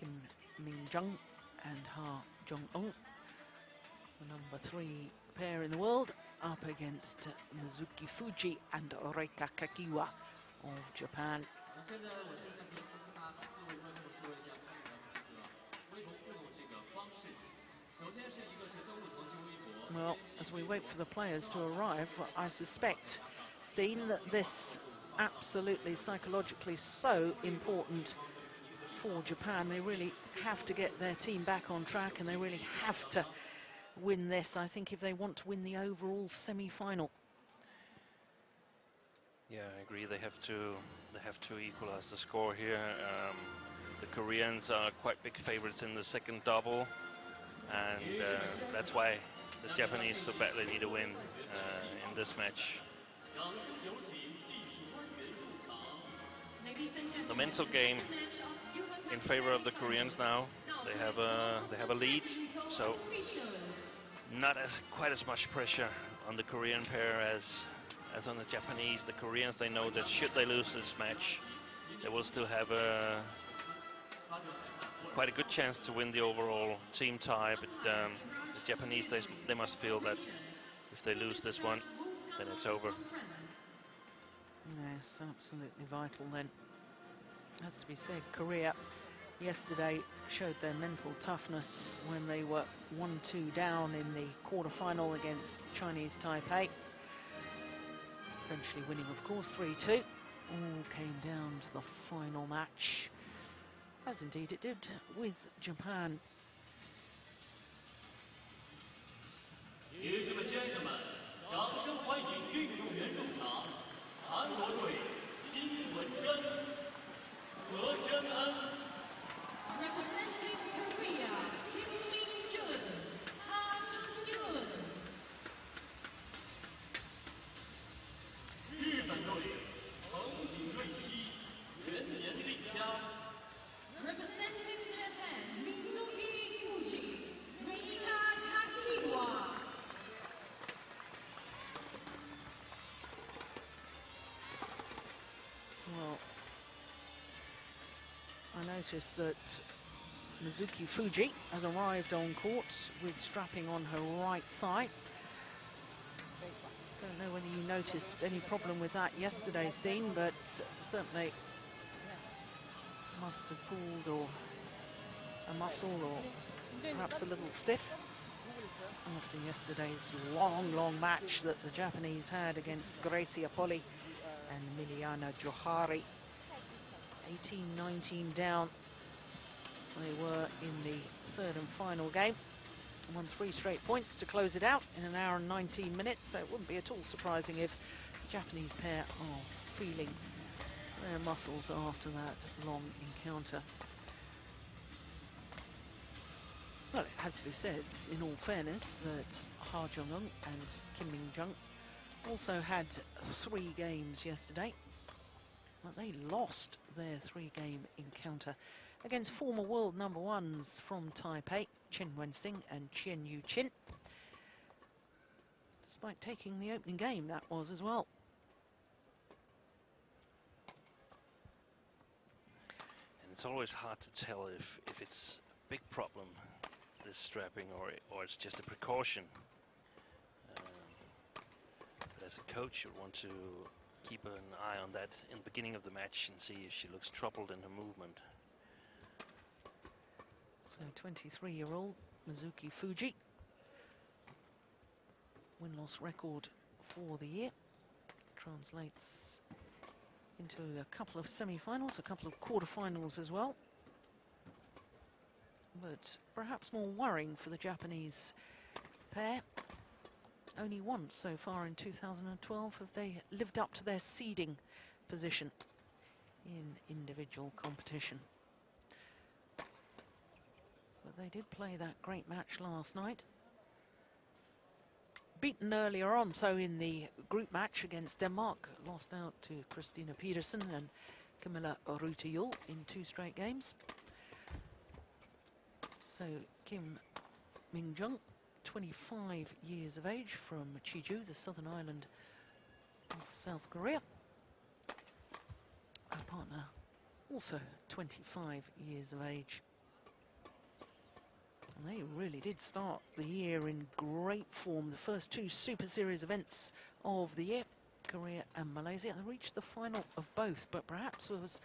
Kim Min-jung and Ha Jung-eun, the number 3 pair in the world, up against Mizuki Fujii and Reika Kakiiwa of Japan. Well, as we wait for the players to arrive, I suspect, Steen, that this absolutely psychologically so important for Japan. They really have to get their team back on track, and they really have to win this, I think, if they want to win the overall semi-final. Yeah, I agree. They have to equalize the score here. The Koreans are quite big favorites in the second double, and that's why the Japanese so badly need a win in this match. The mental game in favor of the Koreans now. They have a lead, so not quite as much pressure on the Korean pair as on the Japanese. The Koreans, they know that should they lose this match, they will still have quite a good chance to win the overall team tie. But the Japanese, they must feel that if they lose this one, then it's over. Yes, absolutely vital then. Has to be said, Korea yesterday showed their mental toughness when they were 1-2 down in the quarter-final against Chinese Taipei. Eventually winning, of course, 3-2. All came down to the final match, as indeed it did with Japan. 女士们、先生们，掌声欢迎运动员入场。韩国队金文珍、何真恩。Representing Korea, Kim Min-jung, Ha Jung-eun。日本队藤井瑞希、原年丽佳。Representing Japan, Mizuki Fujii, Reika Kakiiwa。 Well, I noticed that Mizuki Fujii has arrived on court with strapping on her right thigh. Don't know whether you noticed any problem with that yesterday, Steen, but certainly must have pulled or a muscle or perhaps a little stiff after yesterday's long match that the Japanese had against Gracia Poli and Miliana Johari. 18-19 down they were in the third and final game. Won 3 straight points to close it out in an hour and 19 minutes, so it wouldn't be at all surprising if the Japanese pair are feeling their muscles after that long encounter. Well, it has to be said, in all fairness, that Ha Jung-eun and Kim Min-jung also had 3 games yesterday, but they lost their 3-game encounter against former world number 1s from Taipei, Chen Wen-sing and Chen Yu-chin, despite taking the opening game, that was as well. And it's always hard to tell if it's a big problem, this strapping, or it's just a precaution. But as a coach, you want to keep an eye on that in the beginning of the match and see if she looks troubled in her movement. So 23-year-old Mizuki Fujii, win-loss record for the year, translates into a couple of semi-finals, a couple of quarter-finals as well. But perhaps more worrying for the Japanese pair. Only once so far in 2012 have they lived up to their seeding position in individual competition. But they did play that great match last night. Beaten earlier on, so in the group match against Denmark, lost out to Christina Pedersen and Camilla Rutejul in 2 straight games. So Kim Min-jung, 25 years of age, from Jeju, the southern island of South Korea. Her partner, also 25 years of age. And they really did start the year in great form. The first two Super Series events of the year, Korea and Malaysia, they reached the final of both, but perhaps was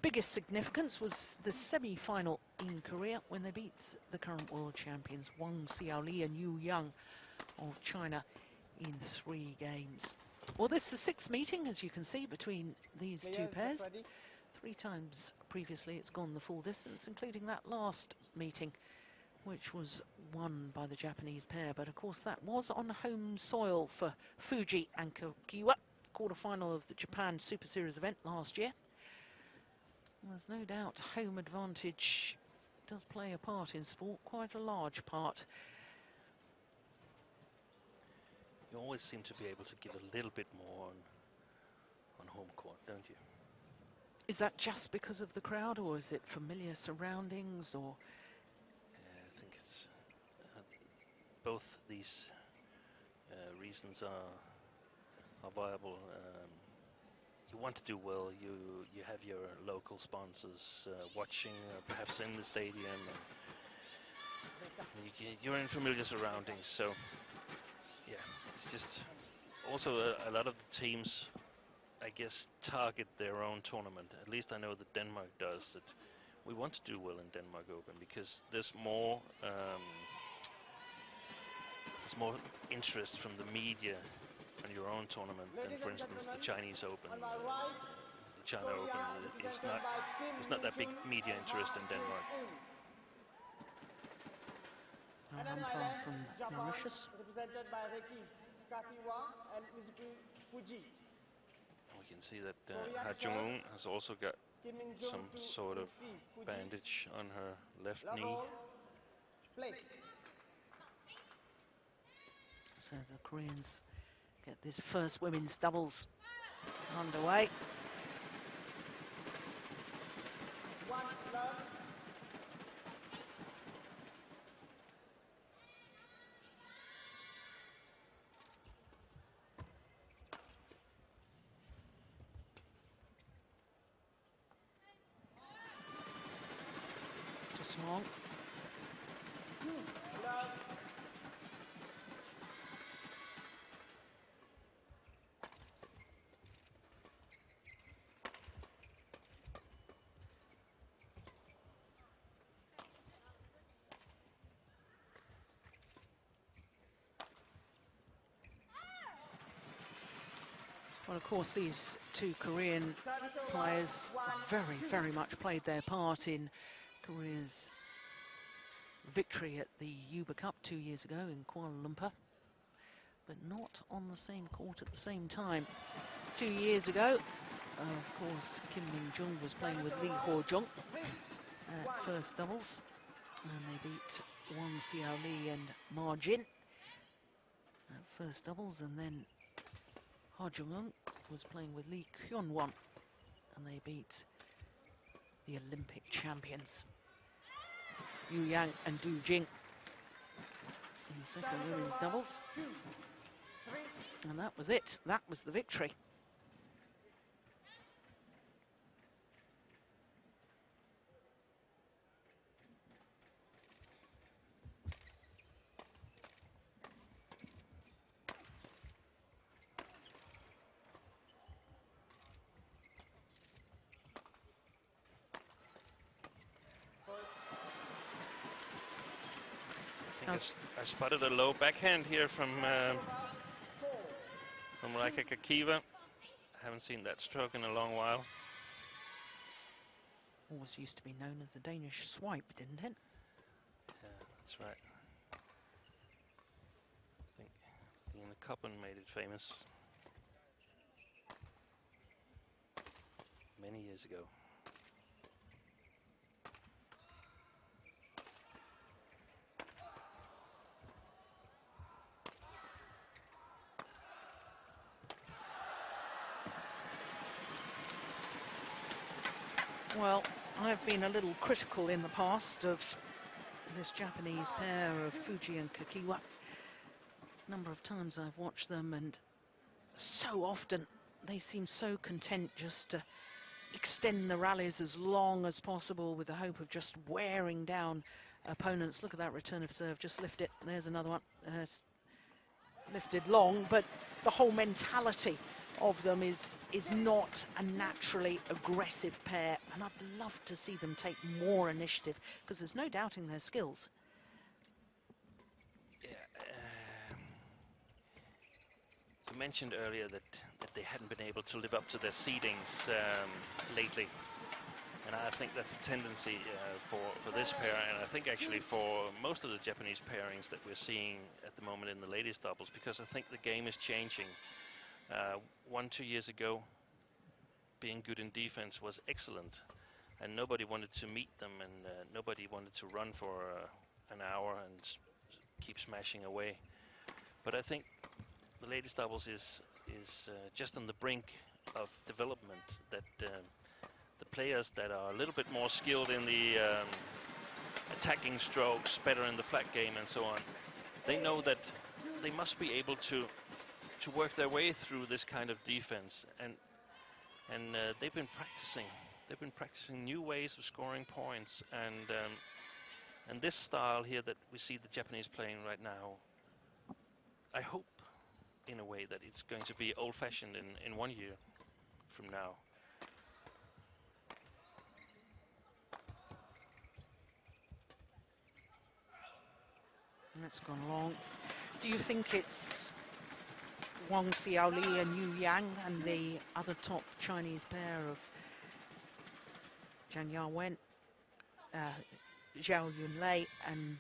biggest significance was the semi-final in Korea when they beat the current world champions Wang Xiaoli and Jung of China in 3 games. Well, this is the 6th meeting, as you can see, between these two pairs. 3 times previously it's gone the full distance, including that last meeting, which was won by the Japanese pair. But of course that was on home soil for Fujii and Kakiiwa, quarter-final of the Japan Super Series event last year. There's no doubt home advantage does play a part in sport, quite a large part. You always seem to be able to give a little bit more on home court, don't you? Is that just because of the crowd, or is it familiar surroundings, or? I think it's both these reasons are viable. You want to do well. You have your local sponsors watching, perhaps in the stadium. And you're in familiar surroundings, so yeah, it's just also a lot of the teams, I guess, target their own tournament. At least I know that Denmark does. That we want to do well in Denmark Open because there's more interest from the media on your own tournament than, for instance, the Chinese Open. The China Open is not that big media interest in Denmark. An umpire from Mauritius. Represented by Reika, Kakiiwa, and Mizuki, Fujii. We can see that Jung has also got some sort of bandage on her left knee. So the Koreans get this first women's doubles underway. Just long. Well, of course, these two Korean players very, very much played their part in Korea's victory at the Uber Cup 2 years ago in Kuala Lumpur, but not on the same court at the same time. 2 years ago, of course, Kim Jung was playing with Lee Ho-jung at first doubles, and they beat Wang Xiaoli and Ma Jin at first doubles, and then Ha Jung was playing with Lee Kyun-won, and they beat the Olympic champions Yu Yang and Du Jing in the second women's doubles. And that was it. That was the victory. I spotted a low backhand here from Reika Kakiiwa. I haven't seen that stroke in a long while. Always used to be known as the Danish swipe, didn't it? Yeah, that's right. I think Lena Koppen made it famous many years ago. Well, I've been a little critical in the past of this Japanese pair of Fujii and Kakiiwa. A number of times I've watched them, and so often they seem so content just to extend the rallies as long as possible with the hope of just wearing down opponents. Look at that return of serve, just lift it. There's another one. Lifted long, but the whole mentality of them is not a naturally aggressive pair, and I'd love to see them take more initiative, because there's no doubting their skills. Yeah, you mentioned earlier that they hadn't been able to live up to their seedings lately, and I think that's a tendency for this pair, and I think actually for most of the Japanese pairings that we're seeing at the moment in the ladies doubles, because I think the game is changing. 1-2 years ago, being good in defense was excellent, and nobody wanted to meet them, and nobody wanted to run for an hour and keep smashing away. But I think the ladies doubles is just on the brink of development, that the players that are a little bit more skilled in the attacking strokes, better in the flat game and so on, they know that they must be able to work their way through this kind of defense, and they've been practicing new ways of scoring points, and this style here that we see the Japanese playing right now, I hope in a way that it's going to be old-fashioned in 1 year from now. That's gone long. Do you think it's Wang Xiaoli and Yu Yang and the other top Chinese pair of Zhang Yawen, Zhao Yunlei and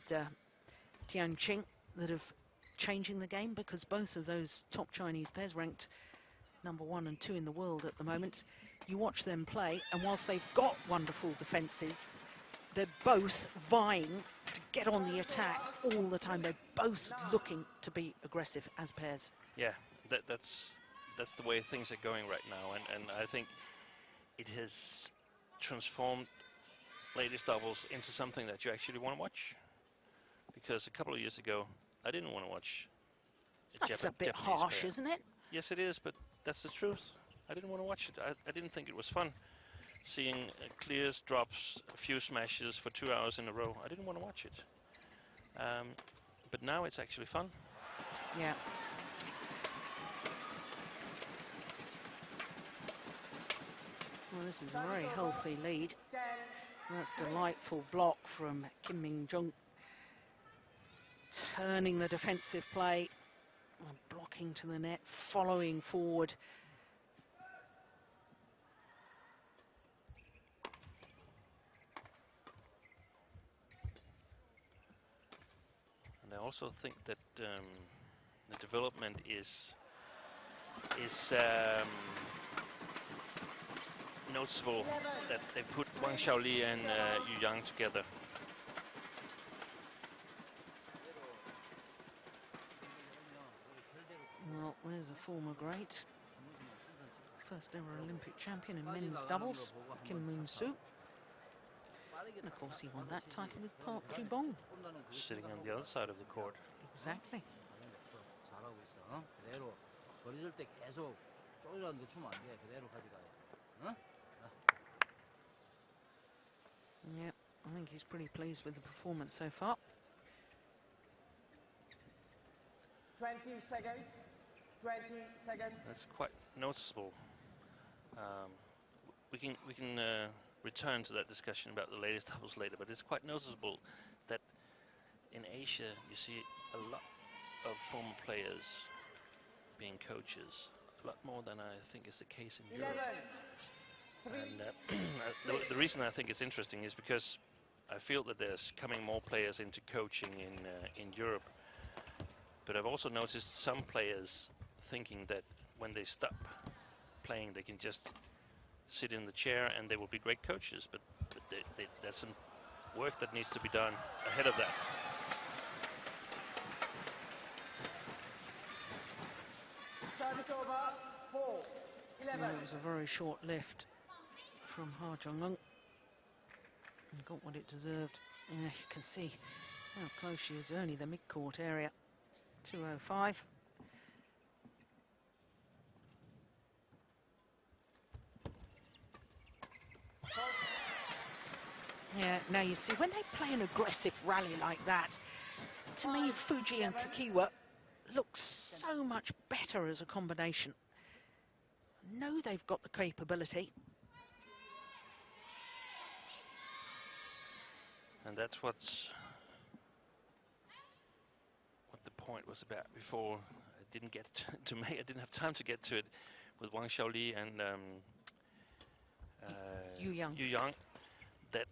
Tian Qing that have changing the game? Because both of those top Chinese pairs ranked number 1 and 2 in the world at the moment. You watch them play, and whilst they've got wonderful defences, they're both vying to get on the attack all the time. They're both looking to be aggressive as pairs. Yeah, that's the way things are going right now, and I think it has transformed ladies doubles into something that you actually want to watch. Because a couple of years ago, I didn't want to watch That's a bit Japanese harsh, pair. isn't it? Yes, it is, but that's the truth. I didn't want to watch it. I didn't think it was fun. Seeing clears, drops, a few smashes for 2 hours in a row. I didn't want to watch it. But now it's actually fun. Yeah. Well, this is a very healthy lead. That's delightful block from Kim Jung, turning the defensive play, blocking to the net, following forward. And I also think that the development is noticeable, that they put Wang Xiaoli and Yu Yang together. Well, there's a former great, first ever Olympic champion in men's doubles, Kim Moon-soo. And of course he won that title with Park Ju-bong. Sitting on the other side of the court. Exactly. Yeah, I think he's pretty pleased with the performance so far. 20 seconds. 20 seconds. That's quite noticeable. We can return to that discussion about the ladies doubles later, but it's quite noticeable that in Asia you see a lot of former players being coaches, a lot more than I think is the case in Europe. And the reason I think it's interesting is because I feel that there's coming more players into coaching in Europe, but I've also noticed some players thinking that when they stop playing they can just sit in the chair and they will be great coaches, but there's some work that needs to be done ahead of that. Service over, 4-11. Well, it was a very short lift from Ha Jung-eun. And got what it deserved. Yeah, you can see how close she is, only the mid-court area. 205. Yeah, now you see, when they play an aggressive rally like that, to me, Fujii and Kakiiwa look so much better as a combination. Know they've got the capability. And that's what the point was about before. I didn't get to make. I didn't have time to get to it with Wang Xiaoli and Jung. Young. That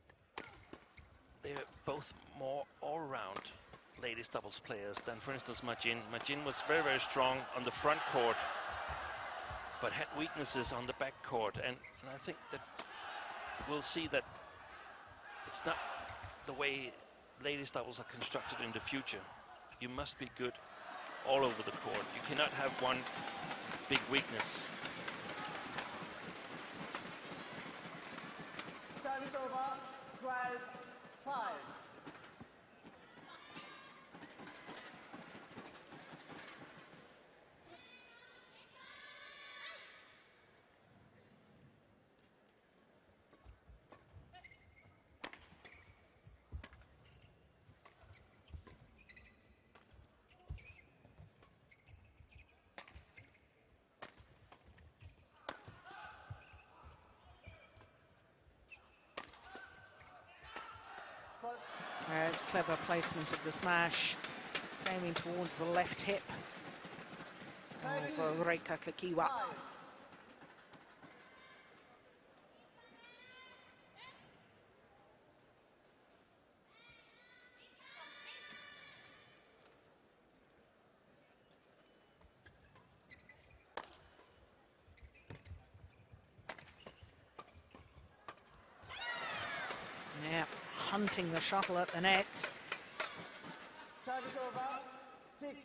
they're both more all-round ladies doubles players than, for instance, Majin. Majin was very, very strong on the front court, but had weaknesses on the back court, and I think that we'll see that it's not the way ladies doubles are constructed in the future. You must be good all over the court. You cannot have one big weakness. Service over, 12-5. There's clever placement of the smash, aiming towards the left hip of Reika Kakiiwa. Yeah, hunting the shuttle at the net. Service over, 6-30.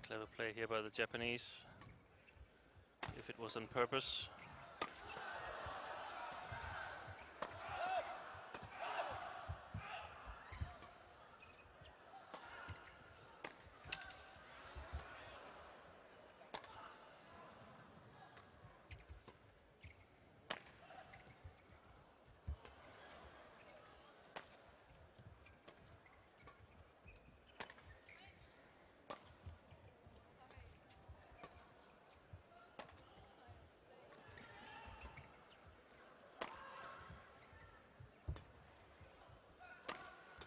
Clever play here by the Japanese, if it was on purpose.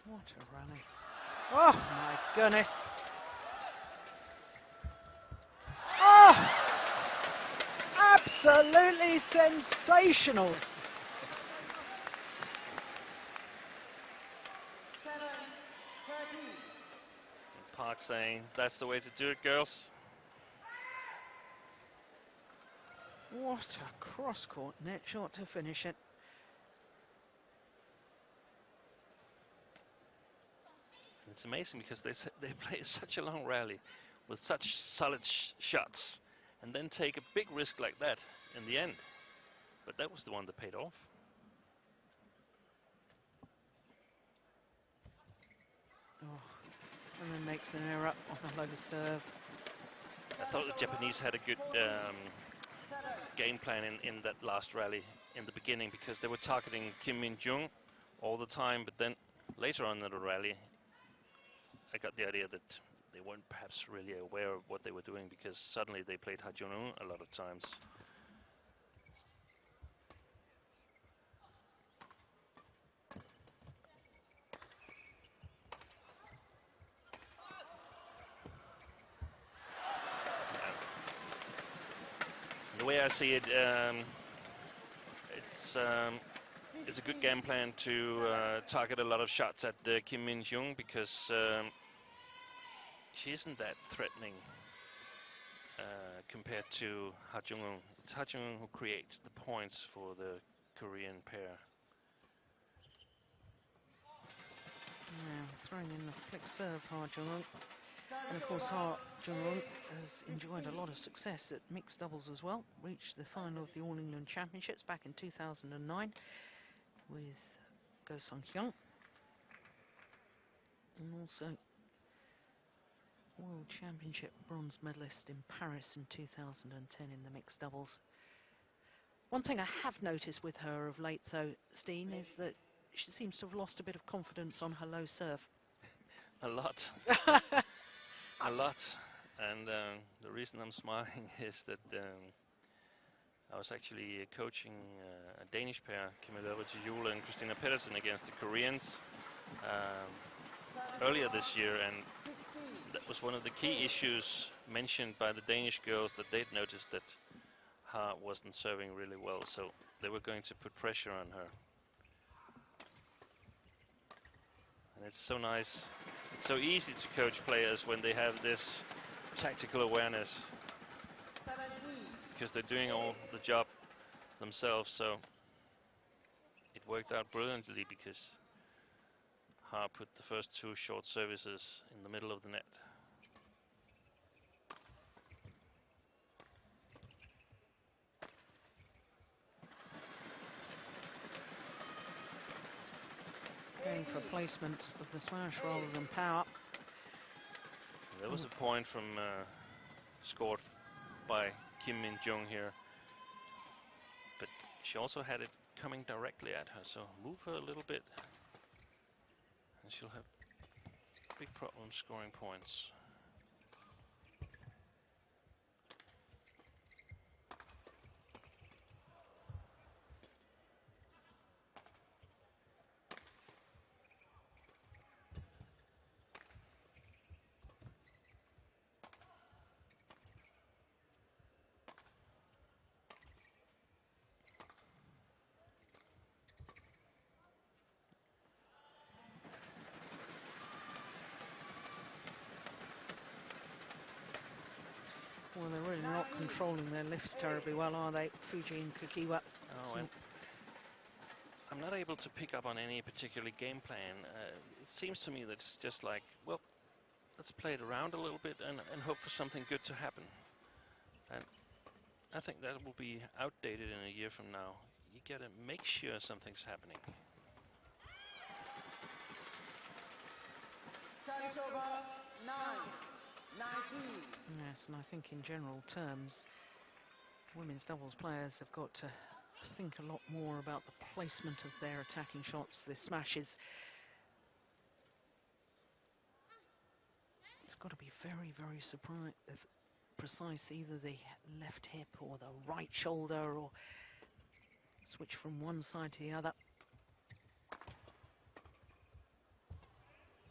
What a rally. Oh my goodness. Oh, absolutely sensational. 7-13. Park saying, that's the way to do it, girls. What a cross-court net shot to finish it. It's amazing because they play such a long rally with such solid shots and then take a big risk like that in the end. But that was the one that paid off. Oh, and then makes an error on the low serve. I thought the Japanese had a good game plan in that last rally in the beginning, because they were targeting Kim Min-jung all the time, but then later on in the rally I got the idea that they weren't perhaps really aware of what they were doing, because suddenly they played Hajunu a lot of times. The way I see it, it's it's a good game plan to target a lot of shots at Kim Min-jung, because she isn't that threatening compared to Ha Jung-eun. It's Ha Jung-eun who creates the points for the Korean pair. Yeah, throwing in the flick serve, Ha Jung-eun. And of course, Ha Jung-eun has enjoyed a lot of success at mixed doubles as well. Reached the final of the All England Championships back in 2009 with Go Sung-hyun. And also World Championship bronze medalist in Paris in 2010 in the mixed doubles. One thing I have noticed with her of late, though, Steen, is that she seems to have lost a bit of confidence on her low serve. A lot. A lot. And the reason I'm smiling is that I was actually coaching a Danish pair, Camilla Jule and Christina Pedersen, against the Koreans earlier this year, and that was one of the key issues mentioned by the Danish girls, that they'd noticed that Ha wasn't serving really well, so they were going to put pressure on her. And it's so nice, it's so easy to coach players when they have this tactical awareness, because they're doing all the job themselves. So it worked out brilliantly, because Ha put the first two short services in the middle of the net. Going for placement of the smash rather than power. There was a point from scored by Kim Min-jung here, but she also had it coming directly at her, so move her a little bit and she'll have big problems scoring points. Well, they're really not controlling their lifts terribly well, are they, Fujii and Kakiiwa? Oh, and I'm not able to pick up on any particular game plan. It seems to me that it's just like, well, let's play it around a little bit and hope for something good to happen. And I think that will be outdated in a year from now. You gotta make sure something's happening. Service over 9-19. Yes, and I think in general terms, women's doubles players have got to think a lot more about the placement of their attacking shots, their smashes. It's got to be very, very precise, either the left hip or the right shoulder, or switch from one side to the other.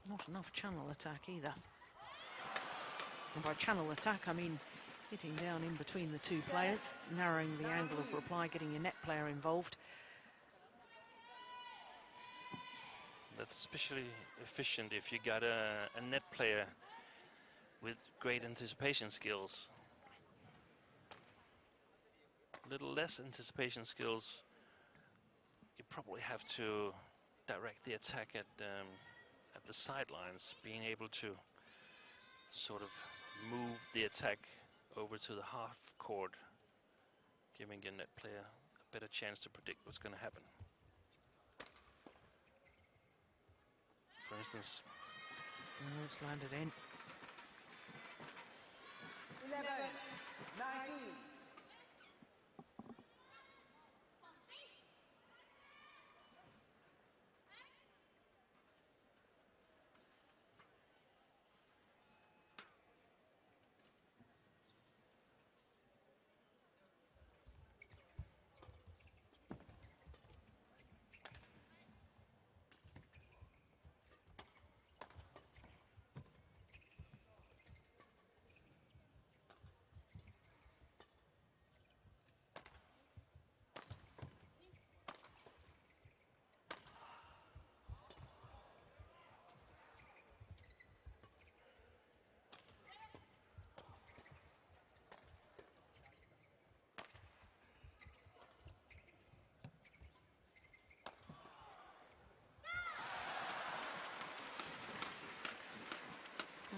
Not enough channel attack either. And by channel attack, I mean hitting down in between the two players, narrowing the angle of reply, getting your net player involved. That's especially efficient if you got a net player with great anticipation skills. A little less anticipation skills, you probably have to direct the attack at the sidelines, being able to sort of move the attack over to the half court, giving your net player a better chance to predict what's going to happen. For instance, It's landed in. 11-19.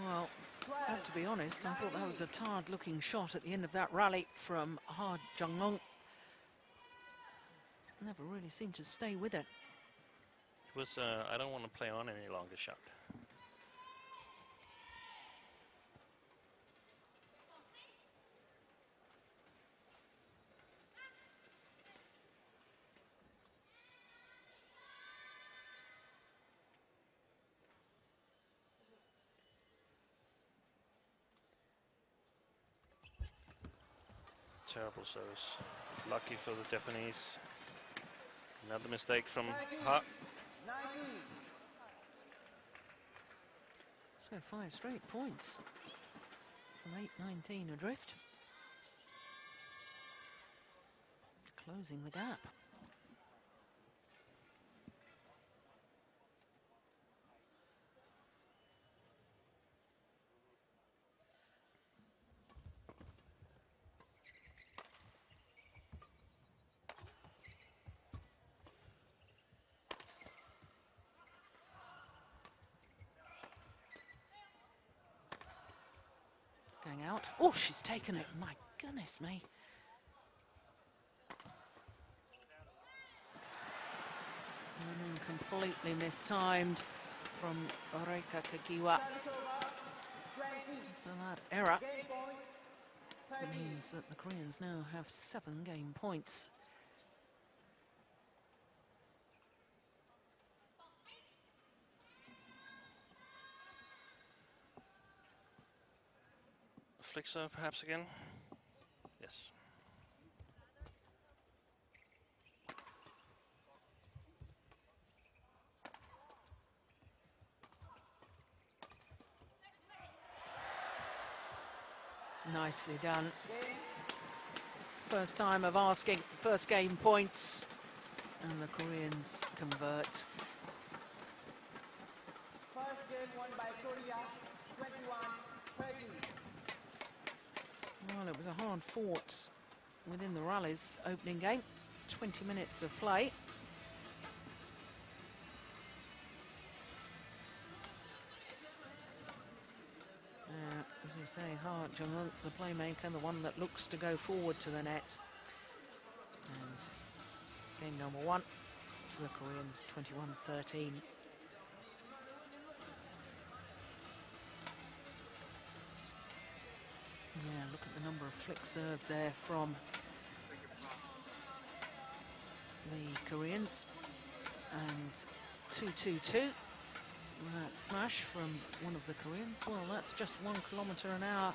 Well, I have to be honest, I thought that was a tired-looking shot at the end of that rally from Ha Jung. Never really seemed to stay with it. It was, I don't want to play on any longer shot. Terrible service. Lucky for the Japanese. Another mistake from Ha. So 5 straight points from 8-19 adrift. Closing the gap. Going out. Oh, she's taken it. My goodness me. Completely mistimed from Reika Kakiiwa. So that error means that the Koreans now have 7 game points. Flick serve perhaps again? Yes. Nicely done. First time of asking first game points, and the Koreans convert. First game won by Korea, 21-30. Well, it was a hard fought within the rally's opening game. 20 minutes of play. As you say, Ha Jung, the playmaker, the one that looks to go forward to the net. And game number 1 to the Koreans, 21-13. Yeah, look at the number of flick serves there from the Koreans. And 2-2-2. That smash from one of the Koreans. Well, that's just 1 kilometre an hour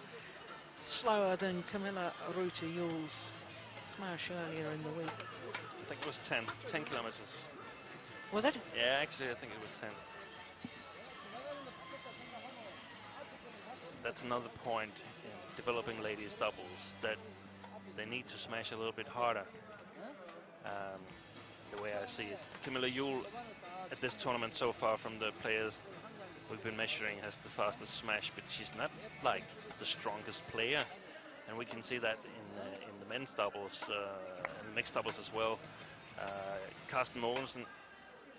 slower than Camilla Ruta-Yule's smash earlier in the week. I think it was 10 kilometers. Was it? Yeah, actually I think it was 10. That's another point in developing ladies doubles, that they need to smash a little bit harder. The way I see it, Camilla Yule at this tournament so far from the players we've been measuring has the fastest smash, but she's not like the strongest player, and we can see that in the men's doubles and mixed doubles as well. Carsten Mogensen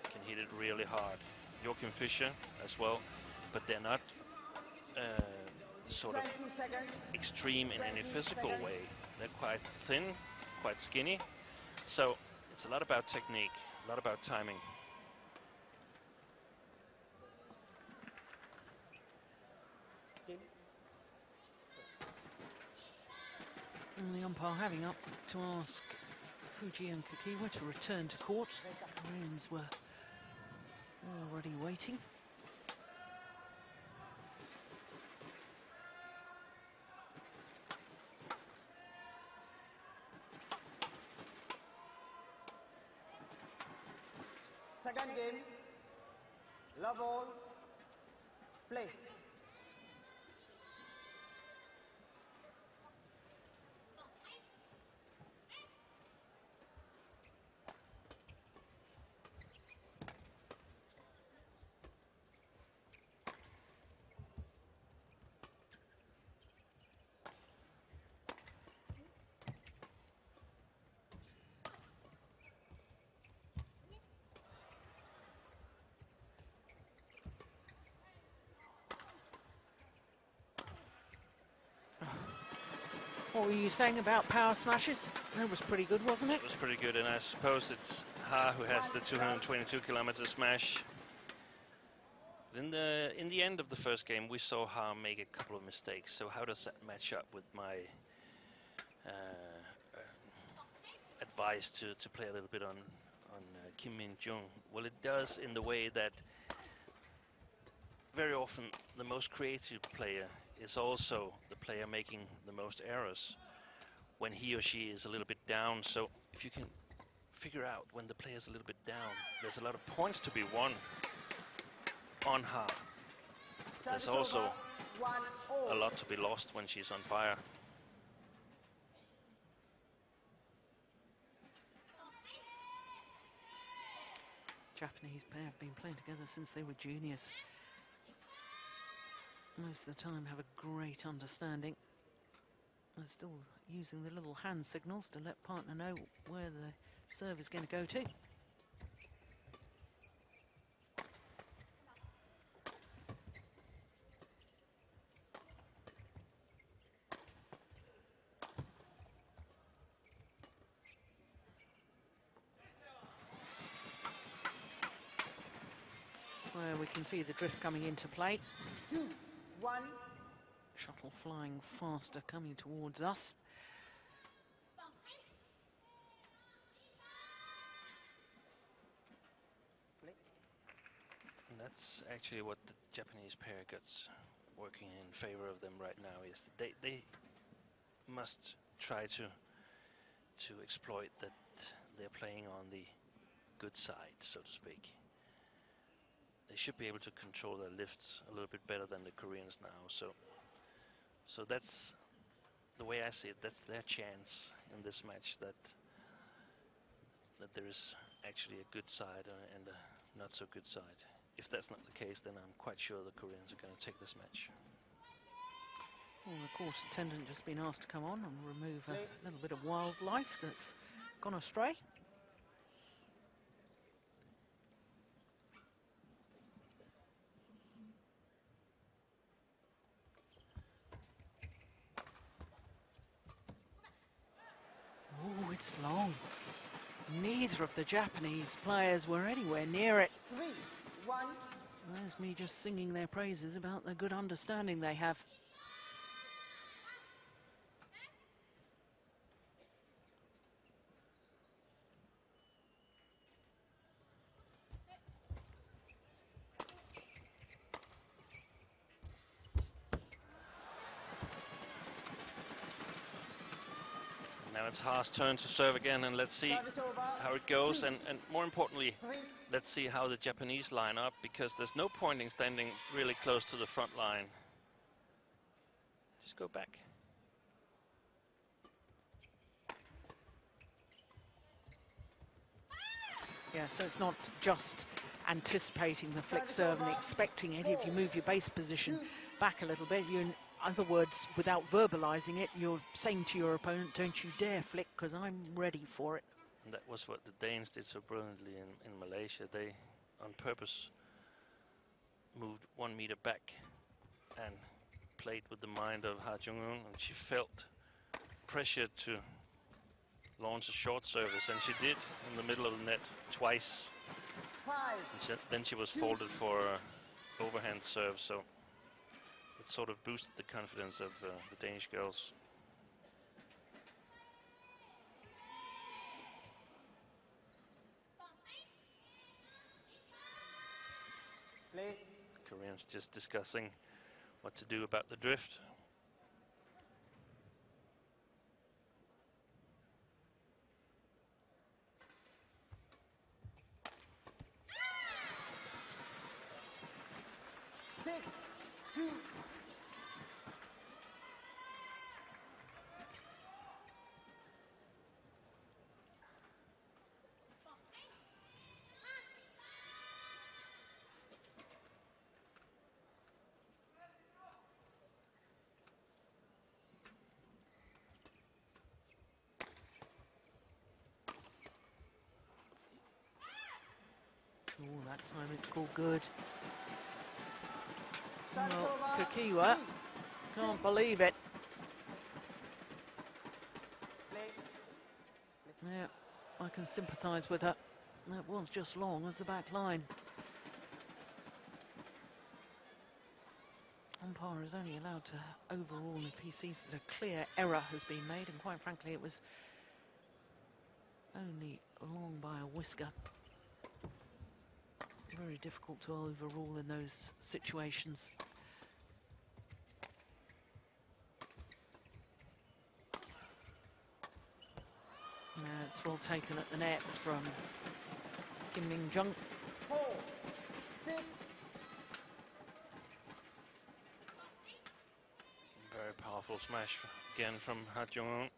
can hit it really hard. Joachim Fischer as well, but they're not sort of extreme in any physical way. They're quite thin, quite skinny, so it's a lot about technique, a lot about timing. And the umpire having up to ask Fujii and Kakiiwa to return to court. The Koreans were already waiting. Second game, love all, play. What were you saying about power smashes? That was pretty good, wasn't it? It was pretty good, and I suppose it's Ha who has the 222-kilometer smash. In the end of the first game, we saw Ha make a couple of mistakes. So how does that match up with my advice to play a little bit on Kim Min-jung? Well, it does in the way that very often the most creative player is also the player making the most errors when he or she is a little bit down. So if you can figure out when the player is a little bit down, there's a lot of points to be won on Ha. There's also a lot to be lost when she's on fire. This Japanese pair have been playing together since they were juniors. Most of the time have a great understanding. They're still using the little hand signals to let partner know where the serve is going to go to. Where we can see the drift coming into play. 2-1. Shuttle flying faster coming towards us. And that's actually what the Japanese pair gets working in favor of them right now, is that they must try to exploit that they're playing on the good side, so to speak. They should be able to control their lifts a little bit better than the Koreans now. So that's the way I see it. That's their chance in this match, that there is actually a good side and a not so good side. If that's not the case, then I'm quite sure the Koreans are going to take this match. Well, the course attendant just been asked to come on and remove a little bit of wildlife that's gone astray. Oh, it's long. Neither of the Japanese players were anywhere near it. 3-1. There's me just singing their praises about the good understanding they have. Now it's Ha's turn to serve again, and let's see how it goes, and more importantly, let's see how the Japanese line up, because there's no point in standing really close to the front line. Just go back. Yeah, so it's not just anticipating the flick serve and expecting it. If you move your base position back a little bit, you, in other words, without verbalizing it, you're saying to your opponent, don't you dare flick, because I'm ready for it. And that was what the Danes did so brilliantly in Malaysia. They, on purpose, moved 1 meter back and played with the mind of Ha Jung, and she felt pressure to launch a short service, and she did in the middle of the net twice. Then she was folded for overhand serve, so it sort of boosted the confidence of the Danish girls. Play. Koreans just discussing what to do about the drift. Oh, that time it's called good. Well, Kakiiwa can't believe it. Yeah, I can sympathise with her. That was just long of the back line. Umpire is only allowed to overrule if he sees that a clear error has been made, and quite frankly it was only long by a whisker. Very difficult to overrule in those situations. It's well taken at the net from Jung. 4-6. Very powerful smash again from Jung.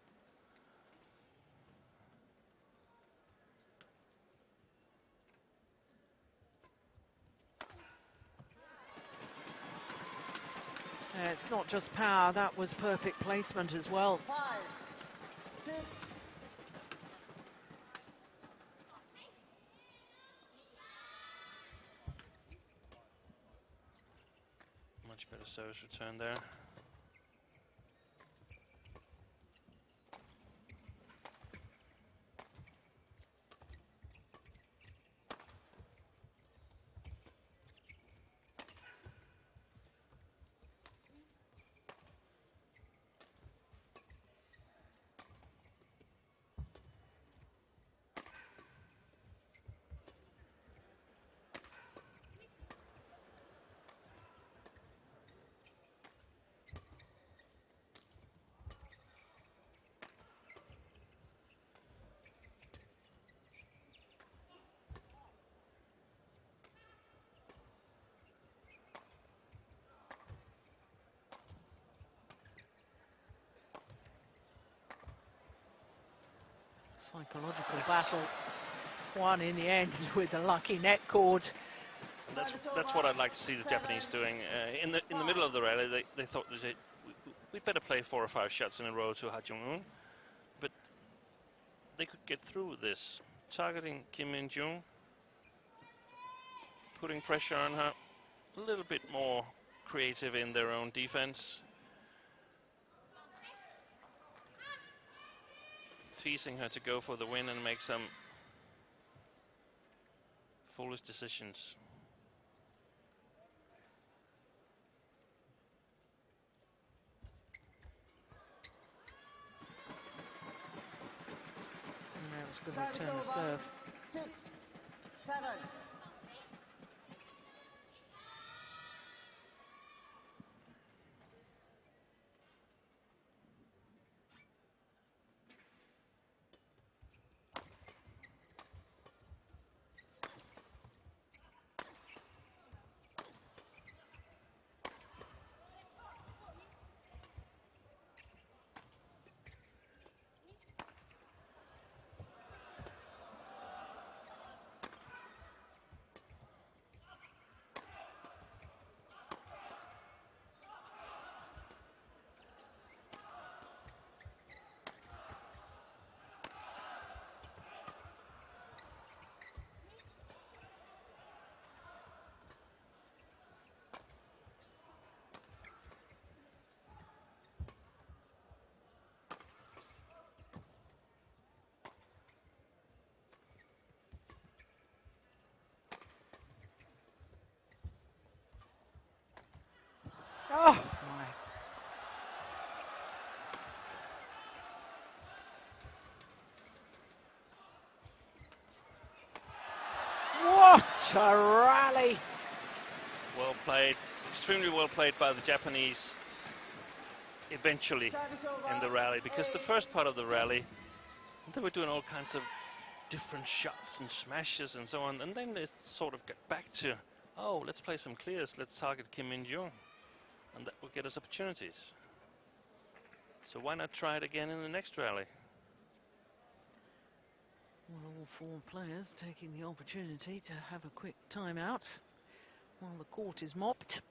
It's not just power, that was perfect placement as well. 5-6. Much better service return there. Psychological battle won in the end with a lucky net cord. And that's what I'd like to see the Japanese doing. In the middle of the rally, they thought we'd better play 4 or 5 shots in a row to Jung, but they could get through this, targeting Kim Min-jung, putting pressure on her, a little bit more creative in their own defense, teasing her to go for the win and make some foolish decisions. And that was a good return of serve. 6-7. Oh my. What a rally! Well played, extremely well played by the Japanese eventually in the rally, because the first part of the rally they were doing all kinds of different shots and smashes and so on, and then they sort of got back to, oh, let's play some clears, let's target Kim Min-jung, and that will get us opportunities. So why not try it again in the next rally? Well, all 4 players taking the opportunity to have a quick timeout while the court is mopped.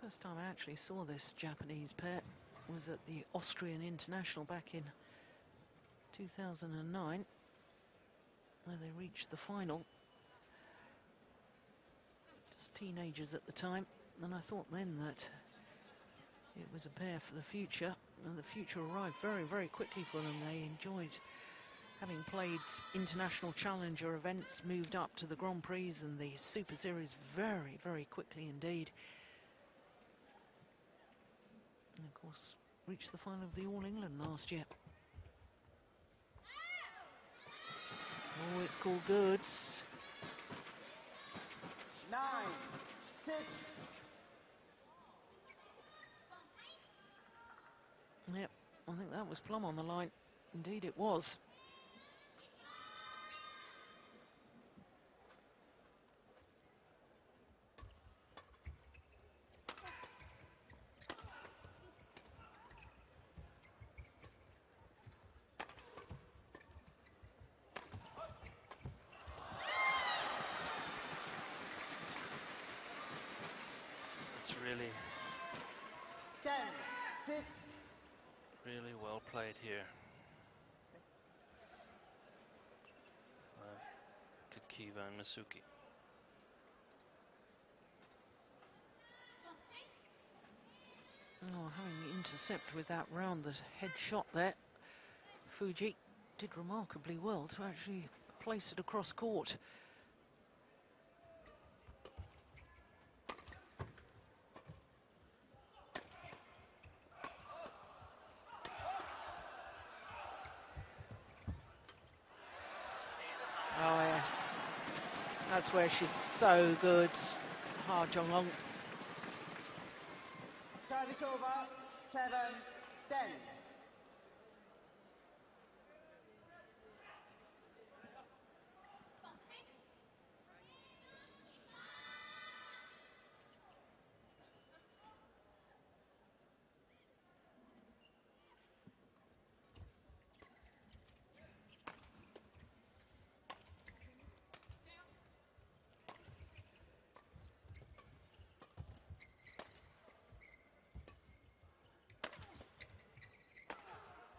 First time I actually saw this Japanese pair was at the Austrian International back in 2009, where they reached the final. Just teenagers at the time, and I thought then that it was a pair for the future, and the future arrived very, very quickly for them. They enjoyed having played international challenger events, moved up to the Grand Prix and the Super Series very, very quickly indeed. And of course, reached the final of the All England last year. Oh, it's called goods. 9, 6. Yep, I think that was plumb on the line. Indeed it was. It's really, 10, 6. really well played here. Kakiiwa and Mizuki. Oh, having the intercept with that round, the head shot there. Fujii did remarkably well to actually place it across court. Oh yes, that's where she's so good. Jung. Service over. 7, 10.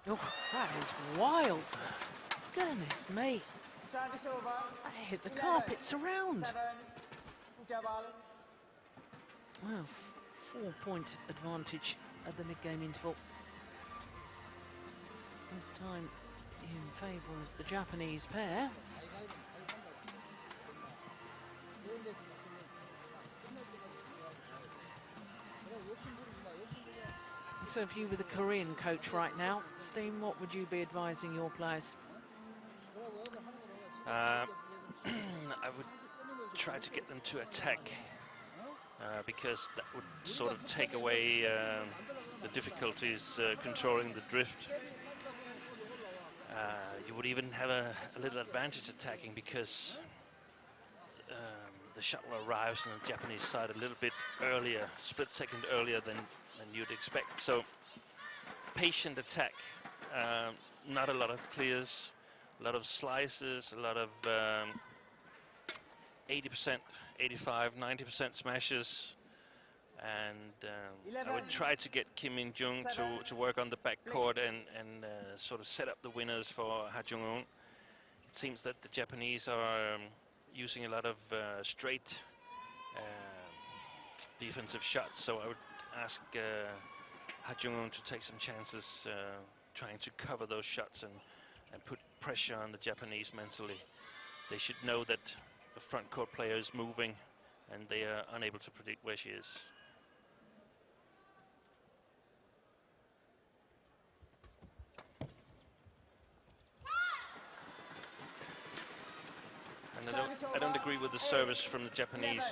Oh, that is wild. Goodness me. Service over. That hit the 11, carpets around. 7. Interval. Well, 4-point advantage at the mid-game interval. This time in favour of the Japanese pair. So if you were the Korean coach right now, Steen, what would you be advising your players? I would try to get them to attack because that would sort of take away the difficulties controlling the drift. You would even have a little advantage attacking because the shuttle arrives on the Japanese side a little bit earlier, split second earlier than you'd expect. So patient attack, not a lot of clears, a lot of slices, a lot of 80%, 85, 90% smashes, and I would try to get Kim Min-jung to work on the backcourt and sort of set up the winners for Ha Jung-eun. It seems that the Japanese are using a lot of straight defensive shots, so I would ask Ha Jung-eun to take some chances trying to cover those shots and put pressure on the Japanese mentally. They should know that the front court player is moving and they are unable to predict where she is. And I don't agree with the service from the Japanese.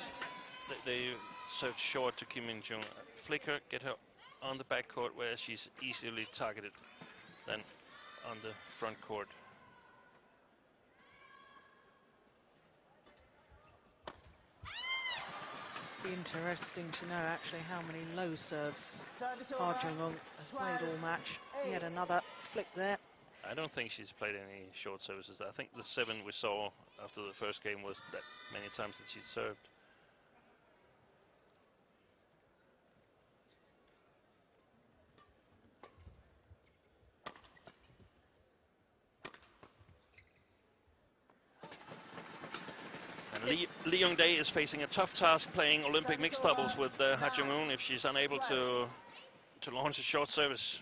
They served short to Kim Min-jung. Flicker, get her on the backcourt where she's easily targeted than on the front court. Be interesting to know actually how many low serves Ha Jung-eun has played all match. Yet another flick there. I don't think she's played any short services. I think the 7 we saw after the first game was that many times that she served. And Lee Young-dae is facing a tough task playing Olympic mixed doubles with Ha Jung-eun if she's unable to launch a short service.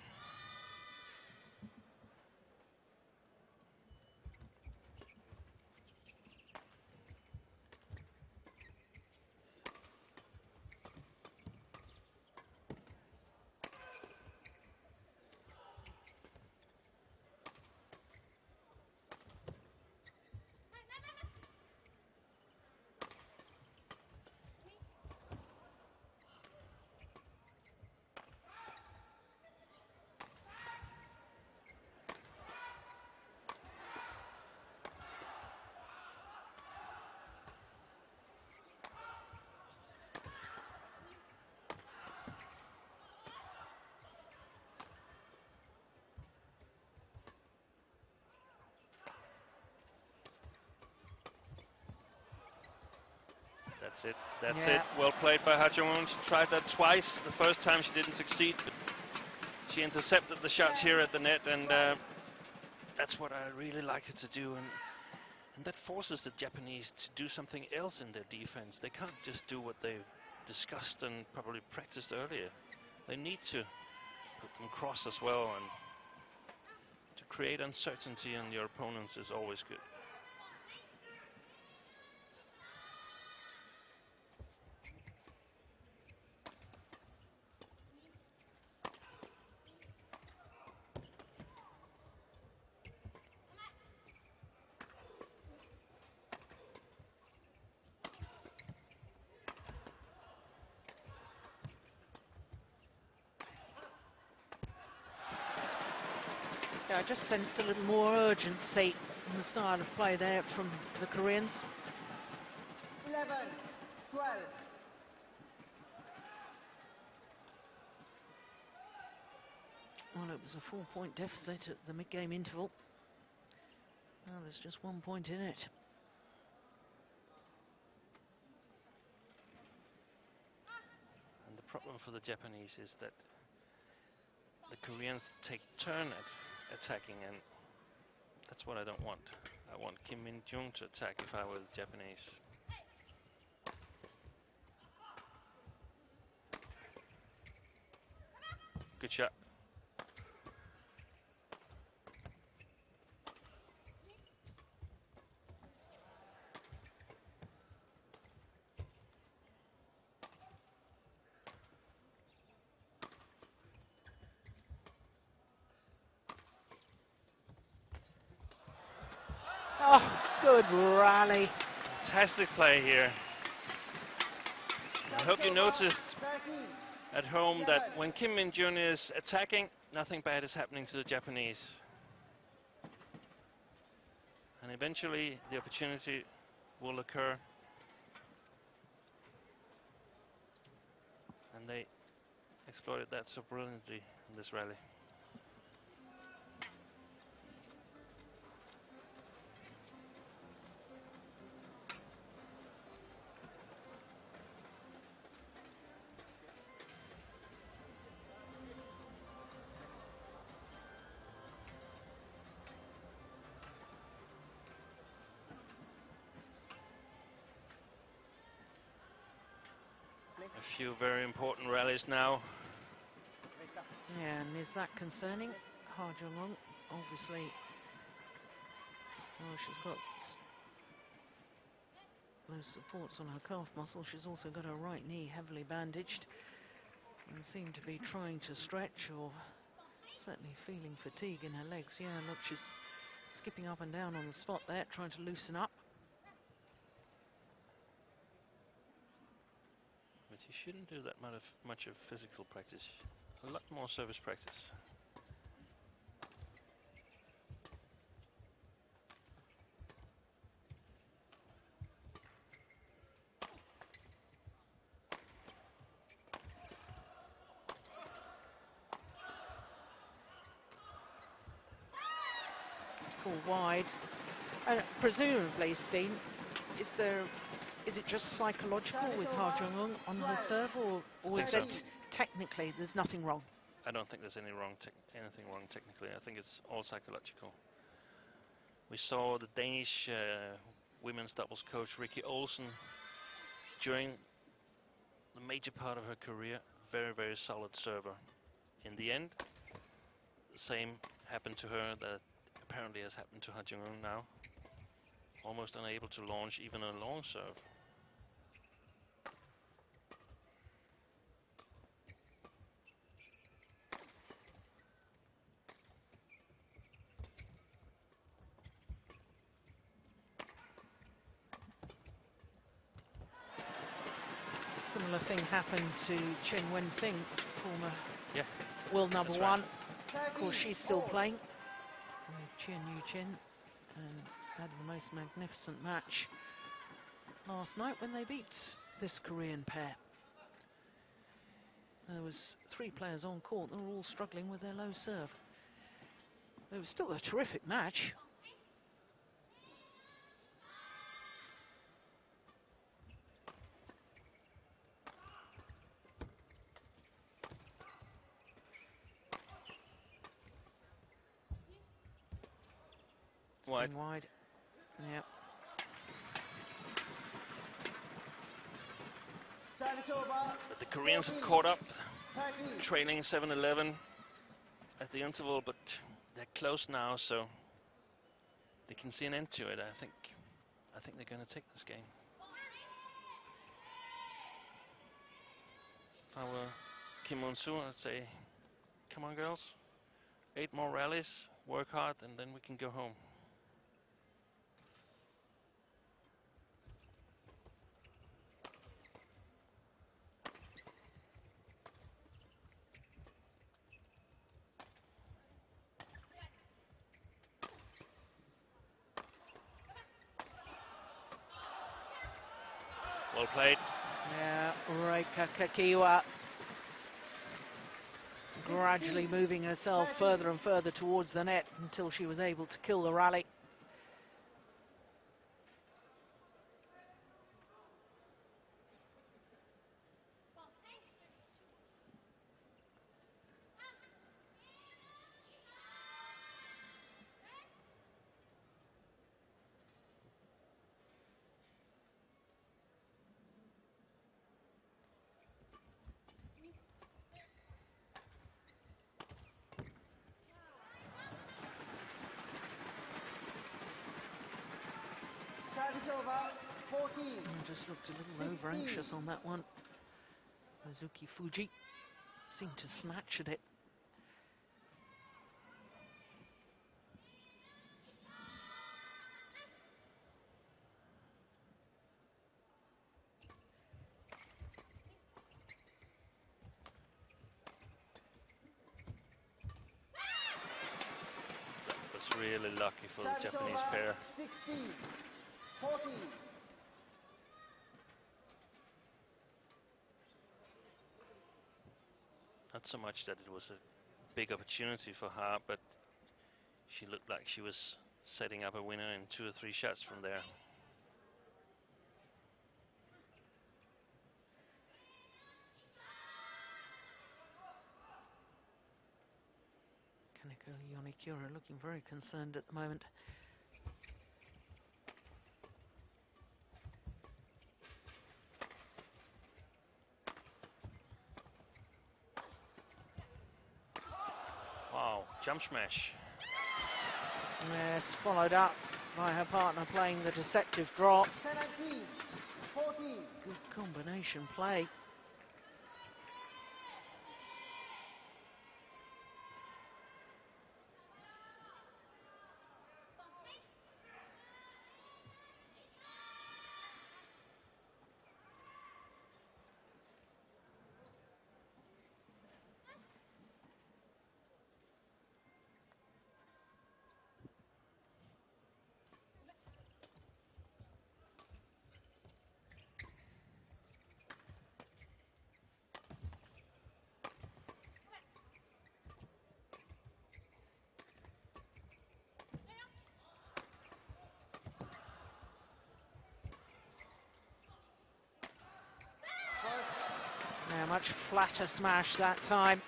That's it. That's it. Well played by Ha Jung-eun. She tried that twice. The first time she didn't succeed, but she intercepted the shots here at the net, and that's what I really like her to do. And that forces the Japanese to do something else in their defense. They can't just do what they've discussed and probably practiced earlier. They need to put them cross as well, and to create uncertainty in your opponents is always good. Yeah, I just sensed a little more urgency in the style of play there from the Koreans. 11, 12. Well, it was a 4-point deficit at the mid-game interval. Now there's just 1 point in it. And the problem for the Japanese is that the Koreans take turn at attacking, and that's what I don't want. I want Kim Min-jung to attack if I were the Japanese. Good shot. Oh, good rally. Fantastic play here. I hope you noticed 13. at home that when Kim Min-jung is attacking, nothing bad is happening to the Japanese. And eventually the opportunity will occur. And they exploited that so brilliantly in this rally. A few very important rallies now. Yeah, and is that concerning? Ha Jung-eun, obviously. Well, she's got those supports on her calf muscle. She's also got her right knee heavily bandaged and seemed to be trying to stretch, or certainly feeling fatigue in her legs. Yeah, look, she's skipping up and down on the spot there, trying to loosen up. But you shouldn't do that much of physical practice. A lot more service practice. It's called wide. And presumably, Steen, is it just psychological with Ha Jung-eun on her serve, or is think it so. technically there's nothing wrong? I don't think there's anything wrong technically. I think it's all psychological. We saw the Danish women's doubles coach Ricky Olsen, during the major part of her career, very, very solid server. In the end, the same happened to her that apparently has happened to Ha Jung now. Almost unable to launch even a long serve. Similar thing happened to Chen Wen-Sing, former Yeah, world number that's one. right. Of course, she's still playing with Chen Yu-Chen, and had the most magnificent match last night when they beat this Korean pair. There was 3 players on court that were all struggling with their low serve. It was still a terrific match. Wide. Spin wide. Yep. But the Koreans have caught up, trailing 7-11 at the interval, but they're close now, so they can see an end to it. I think they're going to take this game. If I were Kim Moon-soo, I'd say, come on, girls, 8 more rallies, work hard, and then we can go home. Well played. Yeah, Reika Kakiiwa gradually moving herself further and further towards the net until she was able to kill the rally. Just looked a little over anxious on that one. Mizuki Fujii seemed to snatch at it. That was really lucky for the Japanese pair. 16-14. Not so much that it was a big opportunity for her, but she looked like she was setting up a winner in 2 or 3 shots from there. Kaneko Yonikura looking very concerned at the moment. Wow, jump smash. Yes, followed up by her partner playing the deceptive drop. 17, 14. Good combination play. Yeah, much flatter smash that time.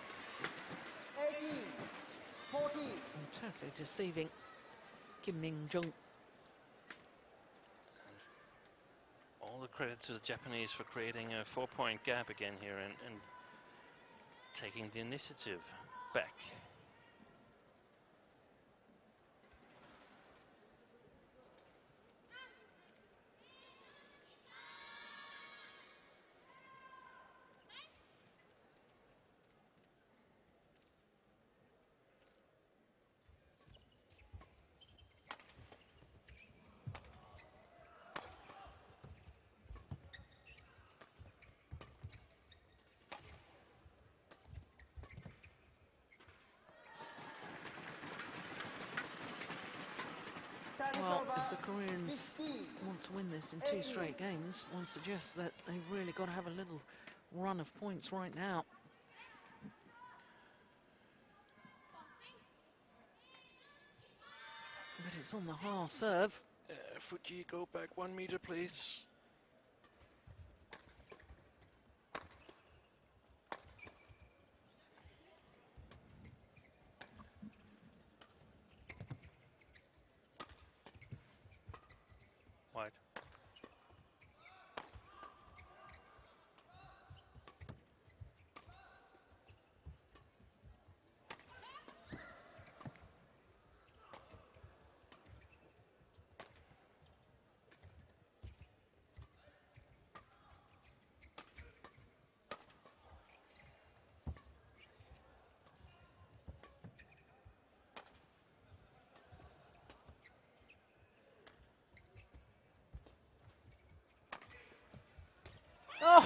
18, 14. And totally deceiving Kim Min-jung. all the credit to the Japanese for creating a 4-point gap again here and taking the initiative back. Well, if the Koreans want to win this in 2 straight games, one suggests that they've really got to have a little run of points right now. But it's on the half serve. Fujii, go back 1 meter, please. Wide. Oh,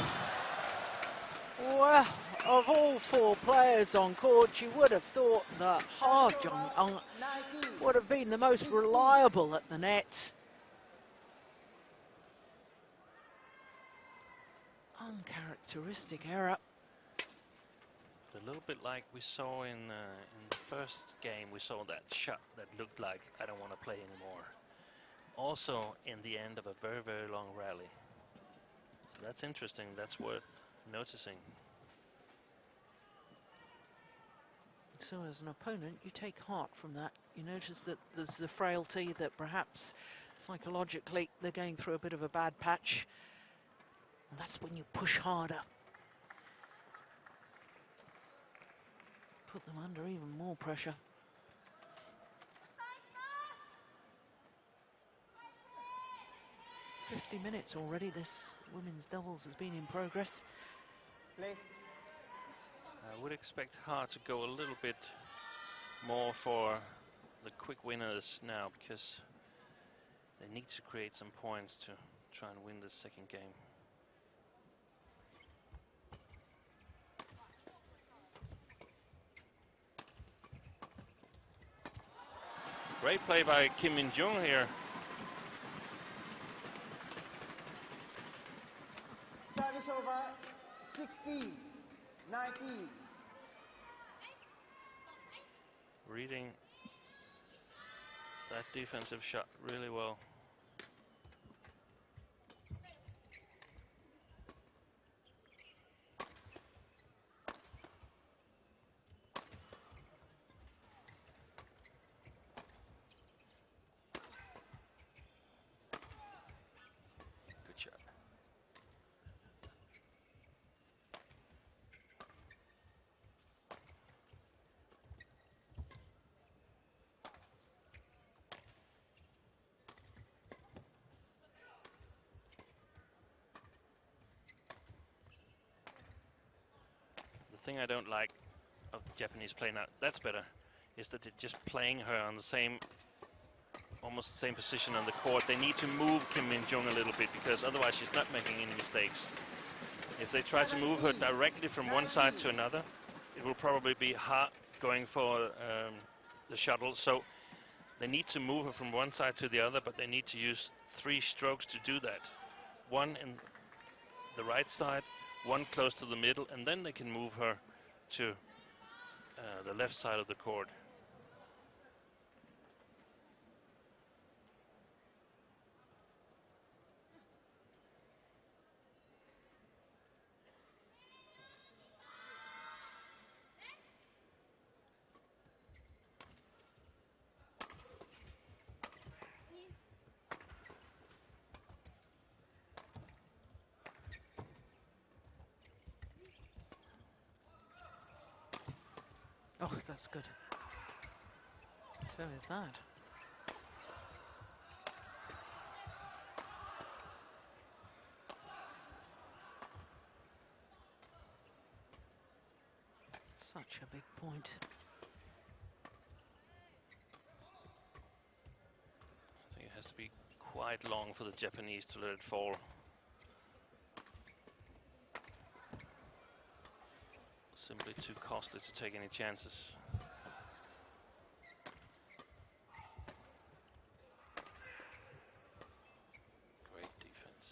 well, of all 4 players on court, you would have thought that Jung would have been the most reliable at the net. Uncharacteristic error. A little bit like we saw in the first game, we saw that shot that looked like I don't want to play anymore. Also in the end of a very, very long rally. So that's interesting, that's worth noticing. So as an opponent, you take heart from that. You notice that there's a frailty, that perhaps psychologically they're going through a bit of a bad patch. And that's when you push harder. Put them under even more pressure. "50 minutes already, this women's doubles has been in progress." Play. I would expect Hart to go a little bit more for the quick winners now, because they need to create some points to try and win this second game. Great play by Kim Min-jung here. Service over 16-19. Reading that defensive shot really well. Good shot. The thing I don't like of the Japanese play now, that's better, is that they're just playing her on the same, almost the same position on the court. They need to move Kim Min-jung a little bit, because otherwise she's not making any mistakes. If they try to move her directly from one side to another, it will probably be hard going for the shuttle. So they need to move her from one side to the other, but they need to use 3 strokes to do that. One in the right side, one close to the middle, and then they can move her to the left side of the court. Oh, that's good. So is that. Such a big point. I think it has to be quite long for the Japanese to let it fall. Simply too costly to take any chances. Great defense.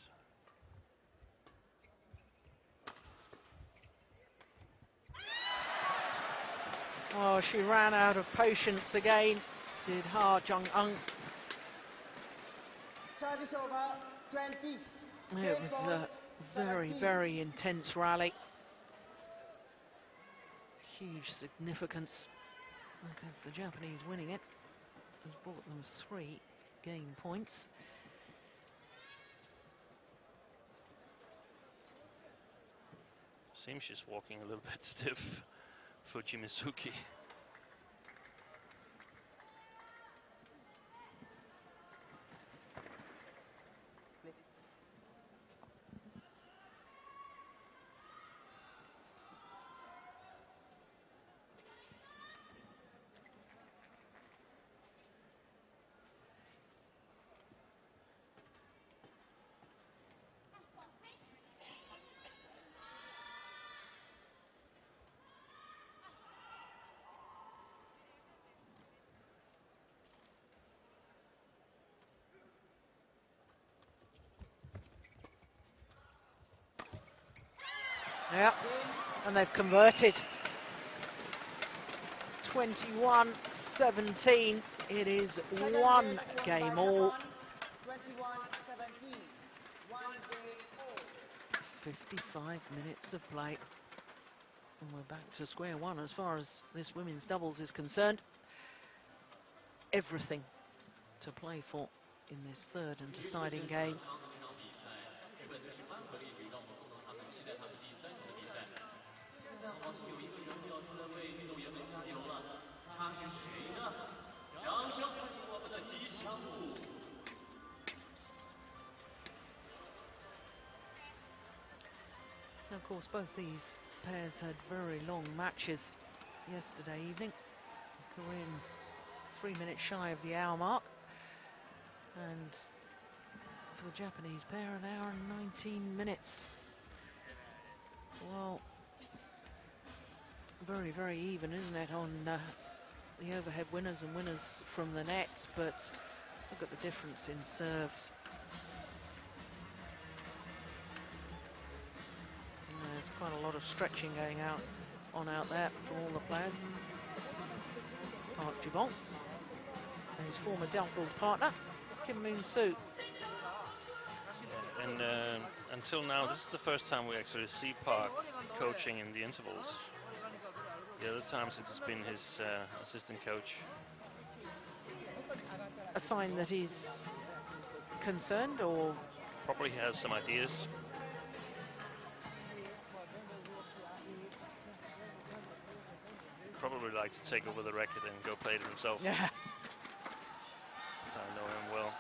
Oh, she ran out of patience again, did Ha Jung-eun. Service over 20. It was a very, very intense rally. Huge significance because the Japanese winning it has brought them 3 game points. Seems she's walking a little bit stiff, Fujii Mizuki. Yep, and they've converted. 21-17. It is one game all. 21-17. 1 game all. 55 minutes of play. And we're back to square one as far as this women's doubles is concerned. Everything to play for in this third and deciding game. Of course, both these pairs had very long matches yesterday evening. The Koreans 3 minutes shy of the hour mark, and for the Japanese pair, an hour and 19 minutes. Well, very, very even, isn't it, on the overhead winners and winners from the net, but look at the difference in serves. There's quite a lot of stretching going on out there from all the players. Park Ji-bong and his former doubles partner, Kim Moon-soo. And until now, this is the first time we actually see Park coaching in the intervals. The other times it has been his assistant coach. A sign that he's concerned, or? Probably he has some ideas. Probably like to take over the racket and go play it himself. Yeah. I know him well.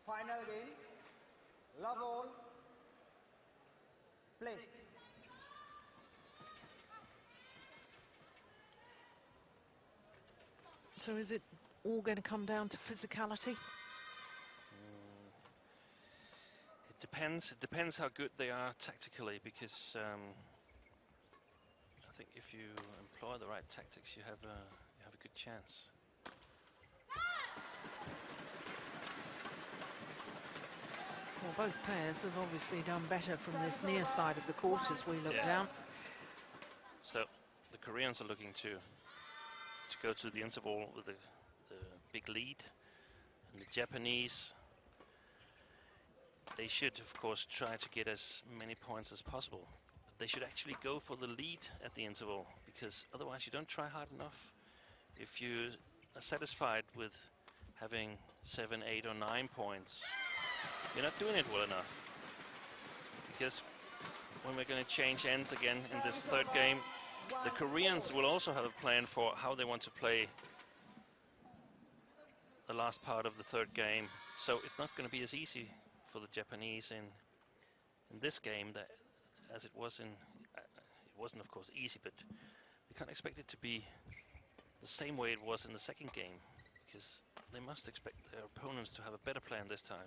Final game. Love all. Play. So is it all going to come down to physicality? It depends. It depends how good they are tactically, because I think if you employ the right tactics, you have a good chance. Well, Both pairs have obviously done better from this near side of the court as we look down. So the Koreans are looking to go to the interval with the big lead, and the Japanese, they should of course try to get as many points as possible. But they should actually go for the lead at the interval, because otherwise you don't try hard enough. If you are satisfied with having 7, 8 or 9 points, you're not doing it well enough. Because when we're going to change ends again in this third game, the Koreans will also have a plan for how they want to play the last part of the third game. So it's not going to be as easy for the Japanese in this game that as it was in. It wasn't of course easy, but we can't expect it to be the same way it was in the second game, because they must expect their opponents to have a better plan this time.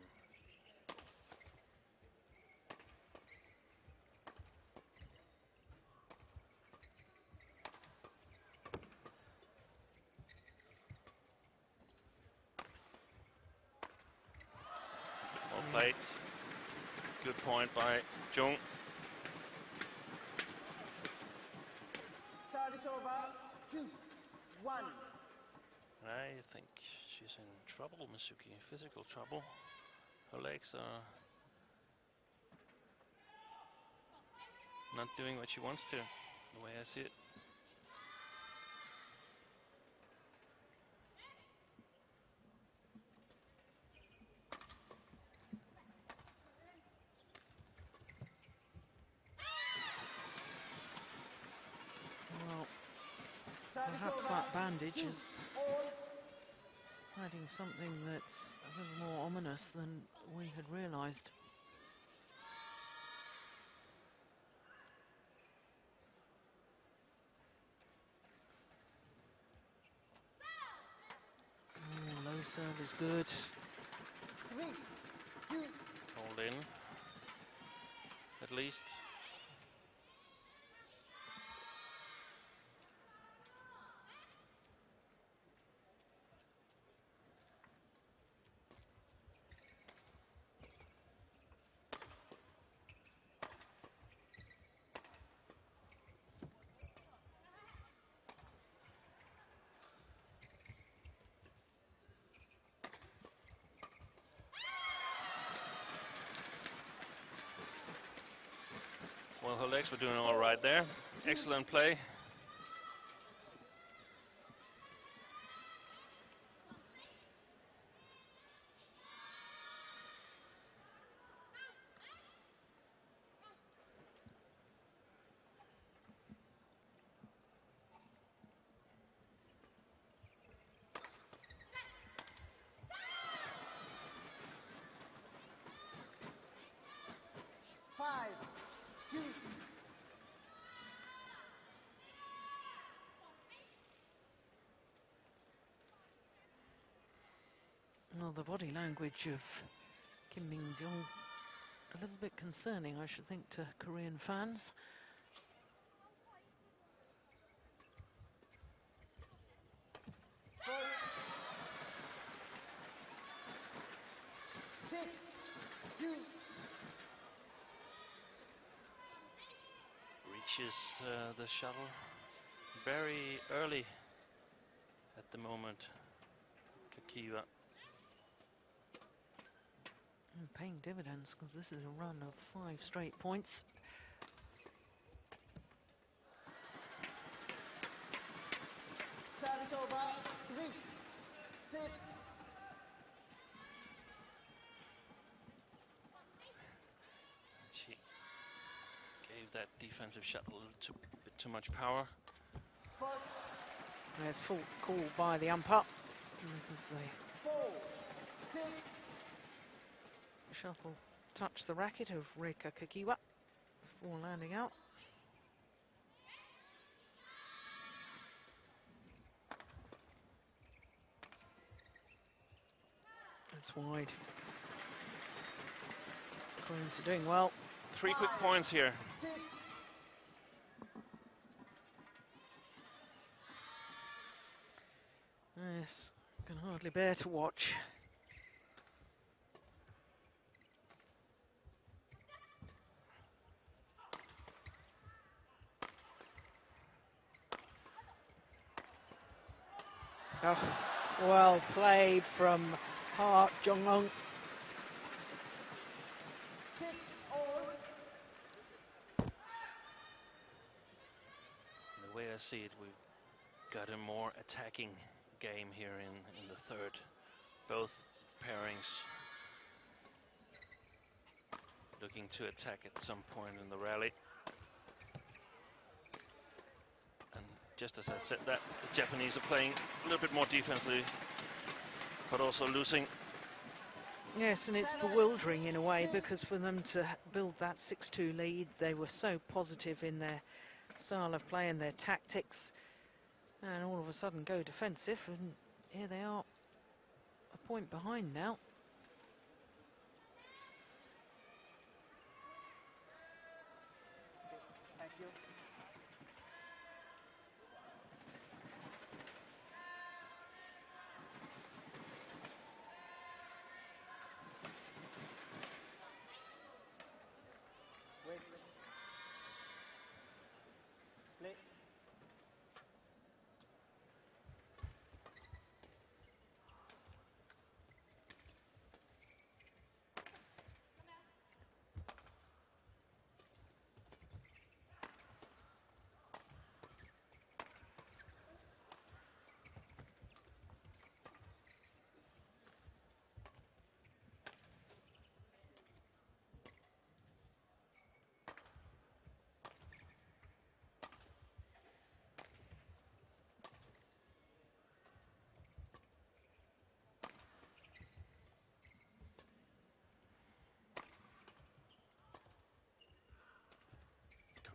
Well played. Good point by Jung. Service over, 2-1. I think she's in trouble, Mizuki. Physical trouble. Her legs are not doing what she wants to, the way I see it. Well, perhaps that bandage is hiding something that's a little more ominous than we had realised. Oh, low serve is good. 3-2. Hold in, at least. Well, her legs were doing all right there. Excellent play. Five, 2. Well, the body language of Kim Min-jung, a little bit concerning, I should think, to Korean fans. Four, 6, 2. Reaches the shuttle very early at the moment. Kakiiwa. And paying dividends, because this is a run of 5 straight points. Service over, 3, 6. She gave that defensive shuttle a little bit too much power. 4, There's full call by the umpire. Because the 4, 6. shuttle touched the racket of Reika Kakiiwa before landing out. That's wide. Koreans are doing well. 3 quick points here. 6. Yes, can hardly bear to watch. Oh, well played from Ha Jung. 6-all. The way I see it, we've got a more attacking game here in the third. Both pairings looking to attack at some point in the rally. And just as I said that, the Japanese are playing a little bit more defensively, but also losing. Yes, and it's bewildering in a way, because for them to build that 6-2 lead, they were so positive in their style of play and their tactics, and all of a sudden go defensive, and here they are, a point behind now. Thank you. Wait. Play.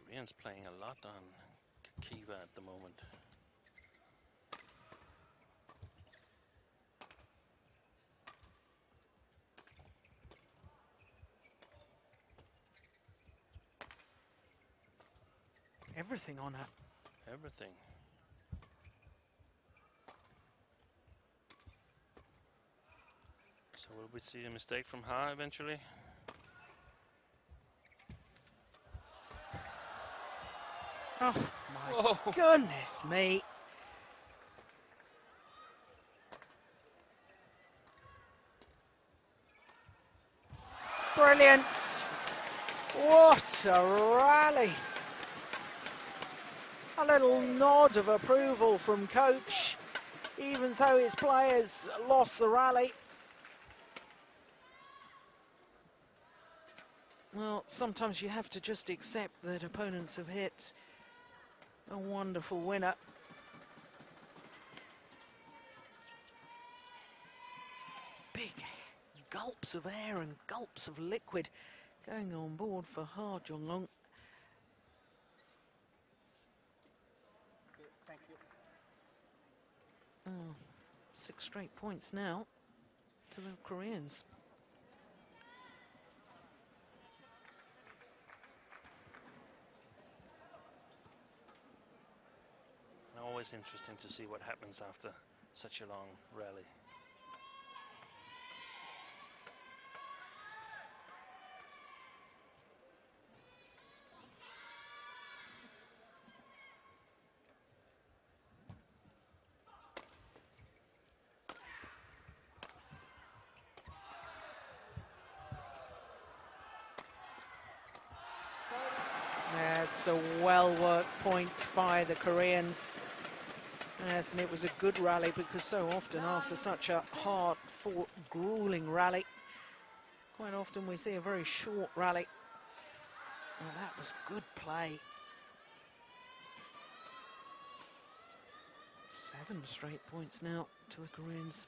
Koreans playing a lot on Kakiiwa at the moment. Everything on her. Everything. So will we see a mistake from Ha eventually? Oh my Whoa. goodness me. Brilliant. What a rally. A little nod of approval from coach, even though his players lost the rally. Well, sometimes you have to just accept that opponents have hit a wonderful winner. Big gulps of air and gulps of liquid going on board for Ha Jung. Okay, thank you. Oh, 6 straight points now to the Koreans. Always interesting to see what happens after such a long rally. That's a well-worked point by the Koreans. Yes, and it was a good rally, because so often after such a hard-fought, grueling rally, quite often we see a very short rally. Well, that was good play. 7 straight points now to the Koreans.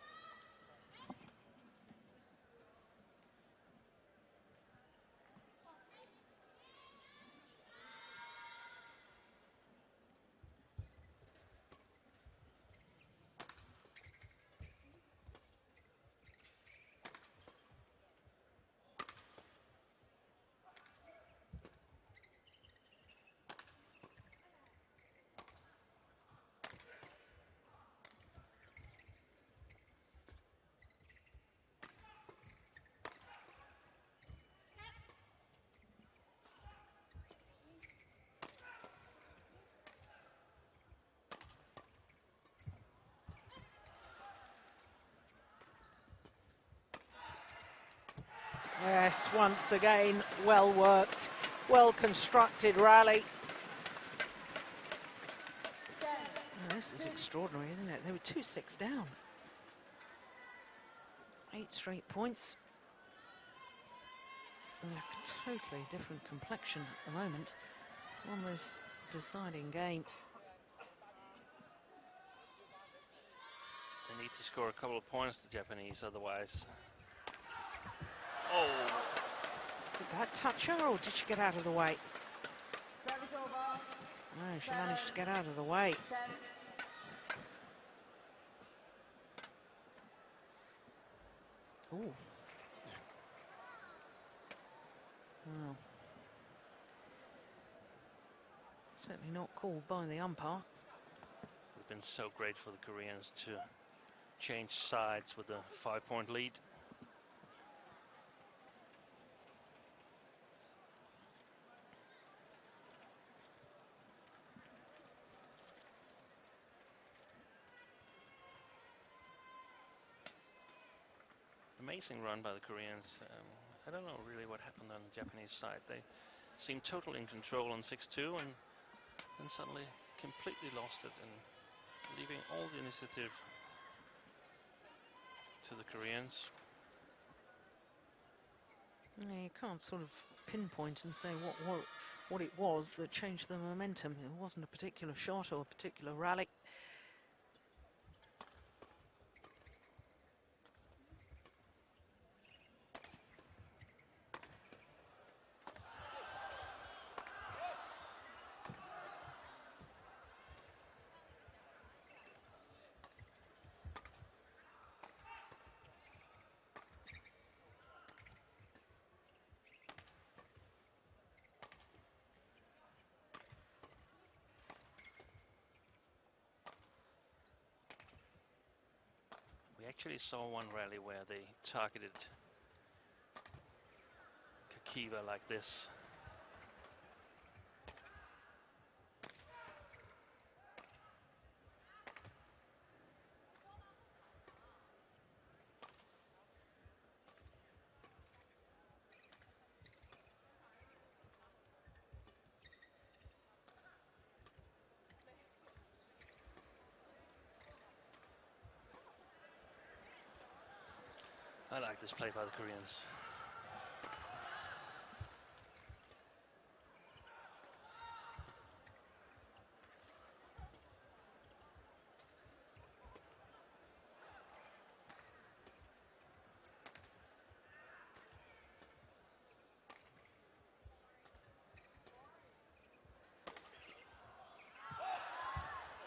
Yes, once again, well worked, well constructed rally. Oh, this is extraordinary, isn't it? They were 2-6 down. 8 straight points. And a totally different complexion at the moment on this deciding game. They need to score a couple of points, the Japanese, otherwise. Oh! Did that touch her, or did she get out of the way? Service over. No, she managed to get out of the way. 10. Ooh. Well, certainly not called by the umpire. It's been so great for the Koreans to change sides with a 5-point lead. Amazing run by the Koreans. I don't know really what happened on the Japanese side. They seemed totally in control on 6-2 and then suddenly completely lost it and leaving all the initiative to the Koreans. Yeah, you can't sort of pinpoint and say what it was that changed the momentum. It wasn't a particular shot or a particular rally. We actually saw one rally where they targeted Kakiiwa like this. I like this play by the Koreans.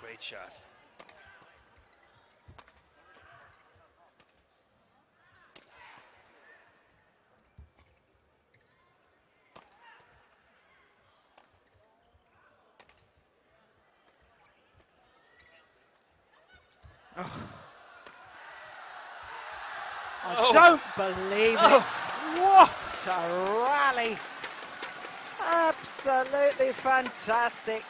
Great shot. Oh. I don't believe it. What a rally. Absolutely fantastic.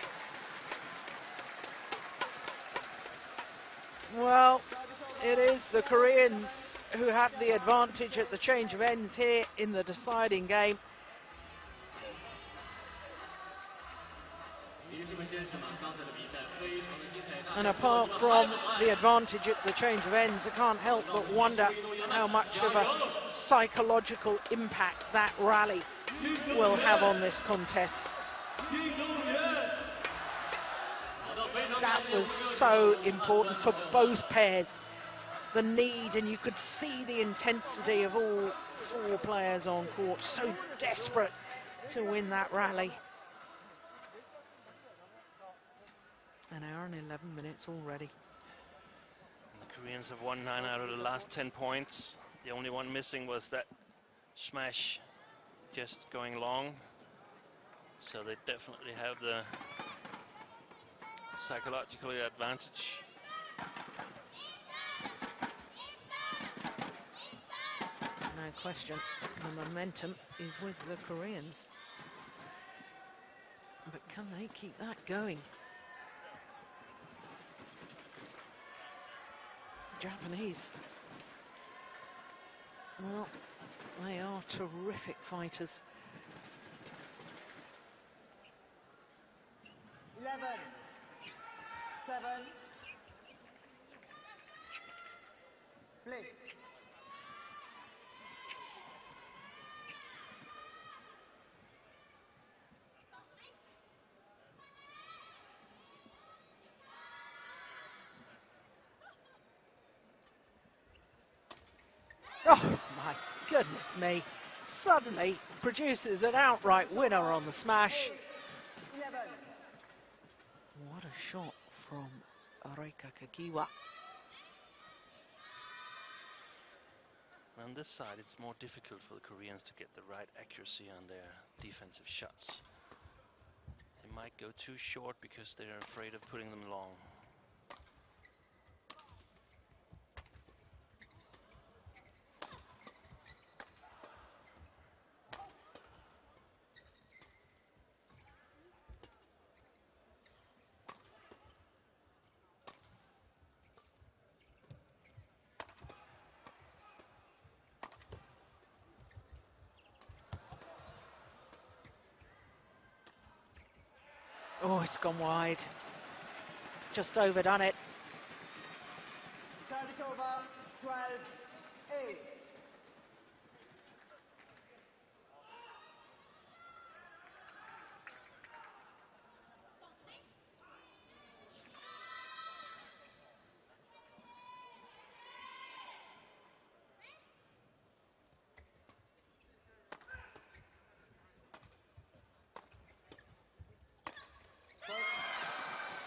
Well, it is the Koreans who have the advantage at the change of ends here in the deciding game. And apart from the advantage at the change of ends, I can't help but wonder how much of a psychological impact that rally will have on this contest. That was so important for both pairs. The need, and you could see the intensity of all four players on court, so desperate to win that rally. An hour and 11 minutes already. The Koreans have won 9 out of the last 10 points. The only one missing was that smash just going long. So they definitely have the psychological advantage. No question, the momentum is with the Koreans. But can they keep that going? Japanese Well, they are terrific fighters. 11, 7, play. Oh my goodness me. Suddenly produces an outright winner on the smash. 11. What a shot from Reika Kakiiwa. On this side, it's more difficult for the Koreans to get the right accuracy on their defensive shots. They might go too short because they're afraid of putting them long. Oh, it's gone wide. Just overdone it. Service over, 12-8.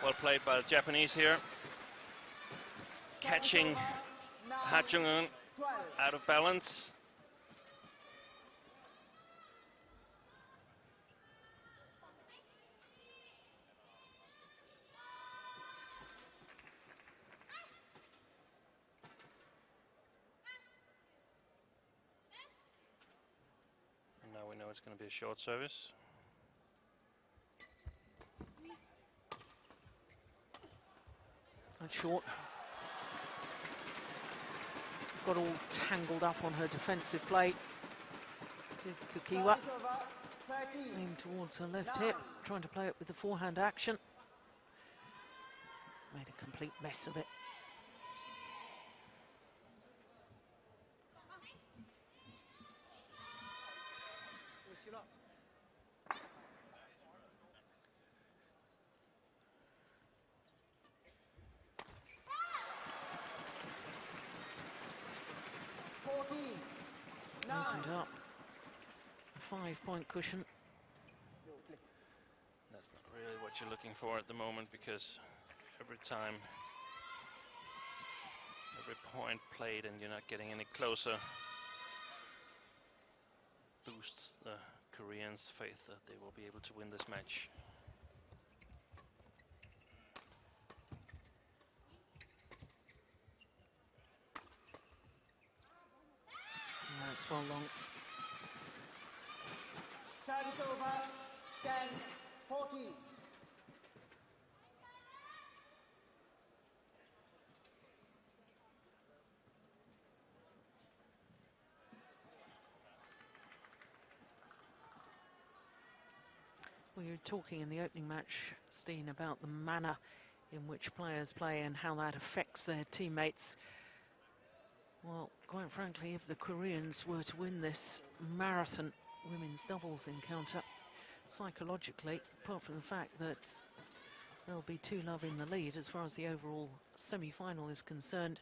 Well played by the Japanese here. Catching Jung 12. out of balance. And now we know it's going to be a short service. That's short. Got all tangled up on her defensive plate. Kakiiwa Service over, 13. aimed towards her left hip, trying to play it with the forehand action. Made a complete mess of it. Opened up. A 5-point cushion. That's not really what you're looking for at the moment, because every time, every point played and you're not getting any closer boosts the Koreans' faith that they will be able to win this match. That's well long. Service over, 10-14. Well, you were talking in the opening match, Steen, about the manner in which players play and how that affects their teammates. Well, quite frankly, if the Koreans were to win this marathon women's doubles encounter, psychologically, apart from the fact that there'll be 2-love in the lead as far as the overall semi-final is concerned,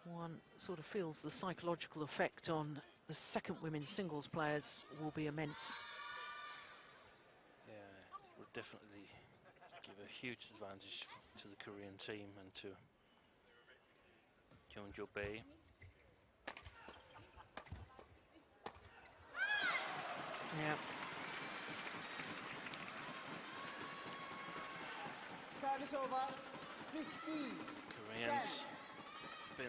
one sort of feels the psychological effect on the second women's singles players will be immense. Yeah, it would definitely give a huge advantage to the Korean team and to Jung Bay. Yeah. Service over, 15. Koreans been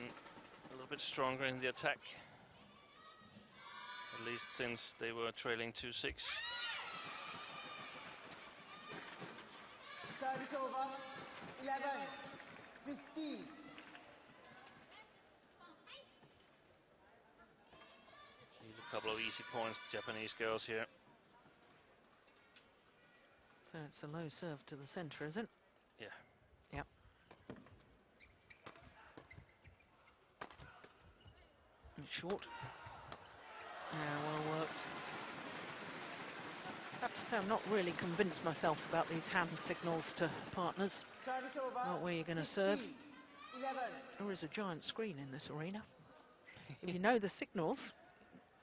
a little bit stronger in the attack, at least since they were trailing 2-6. Service over, 11-15. couple of easy points, Japanese girls here. So it's a low serve to the centre, is it? Yeah. Yep. It's short. Yeah, well worked. I have to say, I'm not really convinced myself about these hand signals to partners. Service over. Not where you're going to serve. 11. There is a giant screen in this arena. If you know the signals,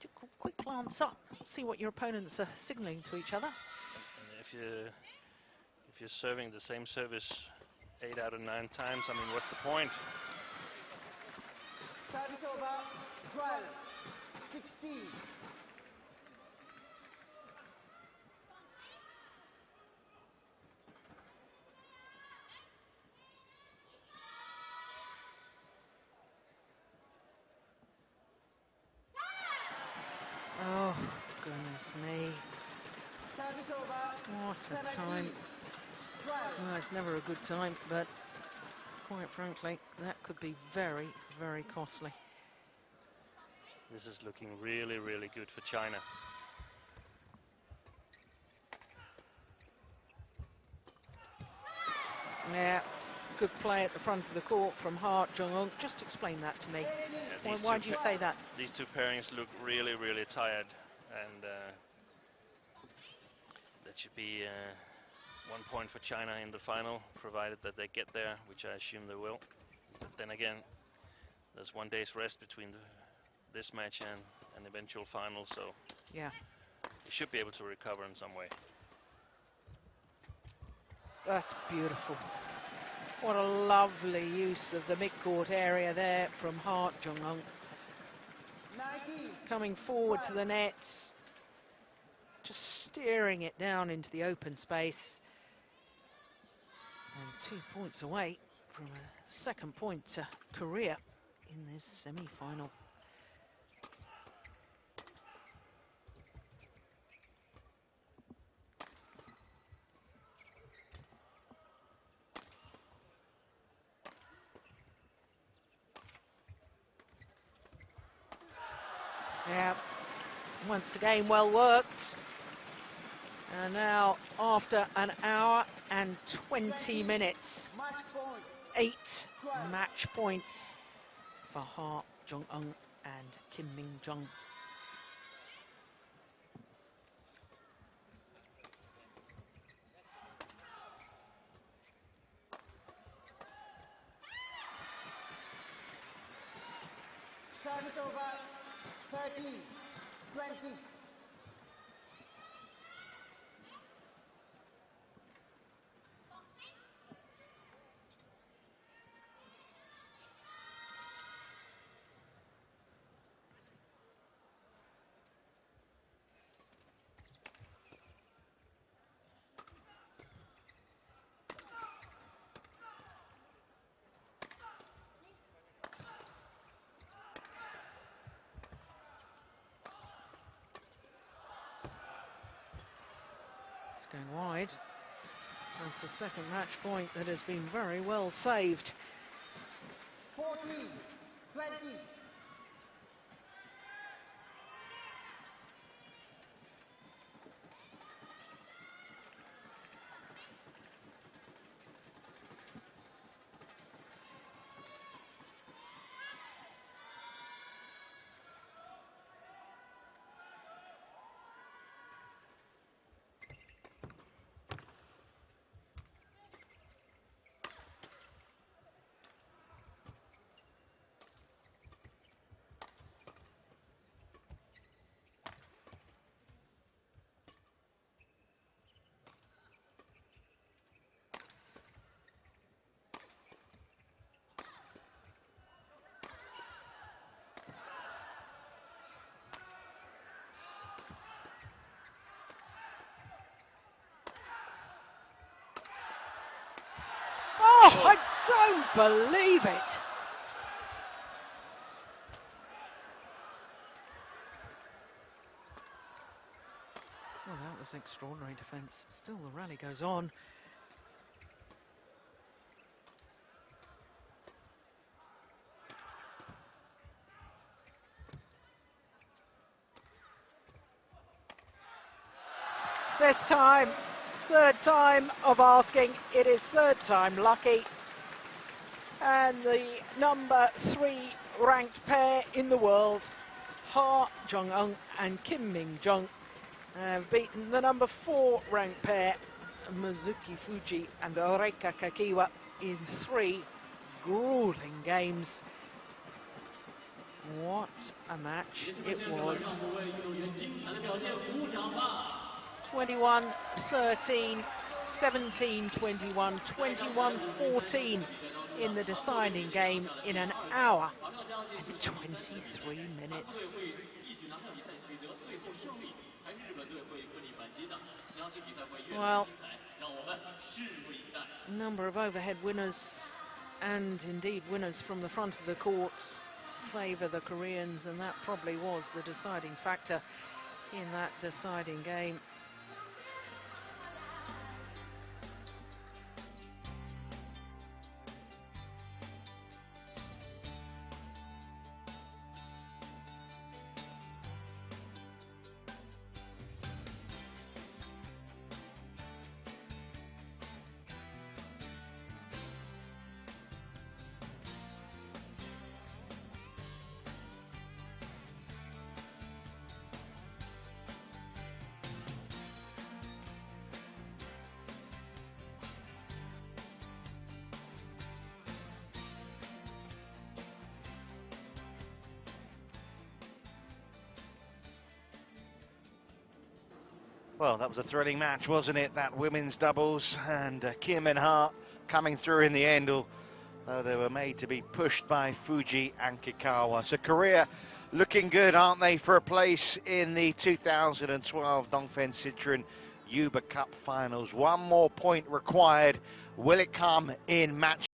just a quick glance up, see what your opponents are signalling to each other. And if you're serving the same service 8 out of 9 times, I mean, what's the point? Service over. 12. 16. Oh, goodness me. Service over. What a 17. time. 12. Well, it's never a good time, but quite frankly, that could be very, very costly. This is looking really, really good for China. Yeah, good play at the front of the court from Jung. Just explain that to me. Yeah, Why do you say that? These two pairings look really, really tired, and that should be 1 point for China in the final, provided that they get there, which I assume they will. But then again, there's 1 day's rest between this match and an eventual final, so Yeah, they should be able to recover in some way. that's beautiful. What a lovely use of the mid-court area there from Jung. 19. Coming forward to the nets, just steering it down into the open space. And 2 points away from a second point to Korea in this semi-final. Yeah, once again well worked. And now, after an hour and 20 minutes, Match point. 8 match points for Jung and Kim Jung. Service over. 30. 20. It's going wide. That's the second match point that has been very well saved. 14. 20. Oh, I don't believe it! Well, that was extraordinary defence. Still, the rally goes on. this time. Third time of asking. It is third time lucky. And the number 3 ranked pair in the world, Jung and Kim Jung, have beaten the number 4 ranked pair, Mizuki Fujii and Reika Kakiiwa, in 3 grueling games. What a match it was. 21-13, 17-21, 21-14 in the deciding game in an hour and 23 minutes. Well, a number of overhead winners and indeed winners from the front of the courts favour the Koreans, and that probably was the deciding factor in that deciding game. Well, that was a thrilling match, wasn't it? That women's doubles, and Kim and Hart coming through in the end, although they were made to be pushed by Fujii and Kakiiwa. So Korea looking good, aren't they, for a place in the 2012 Dongfeng Citroën Uber Cup finals. One more point required. Will it come in match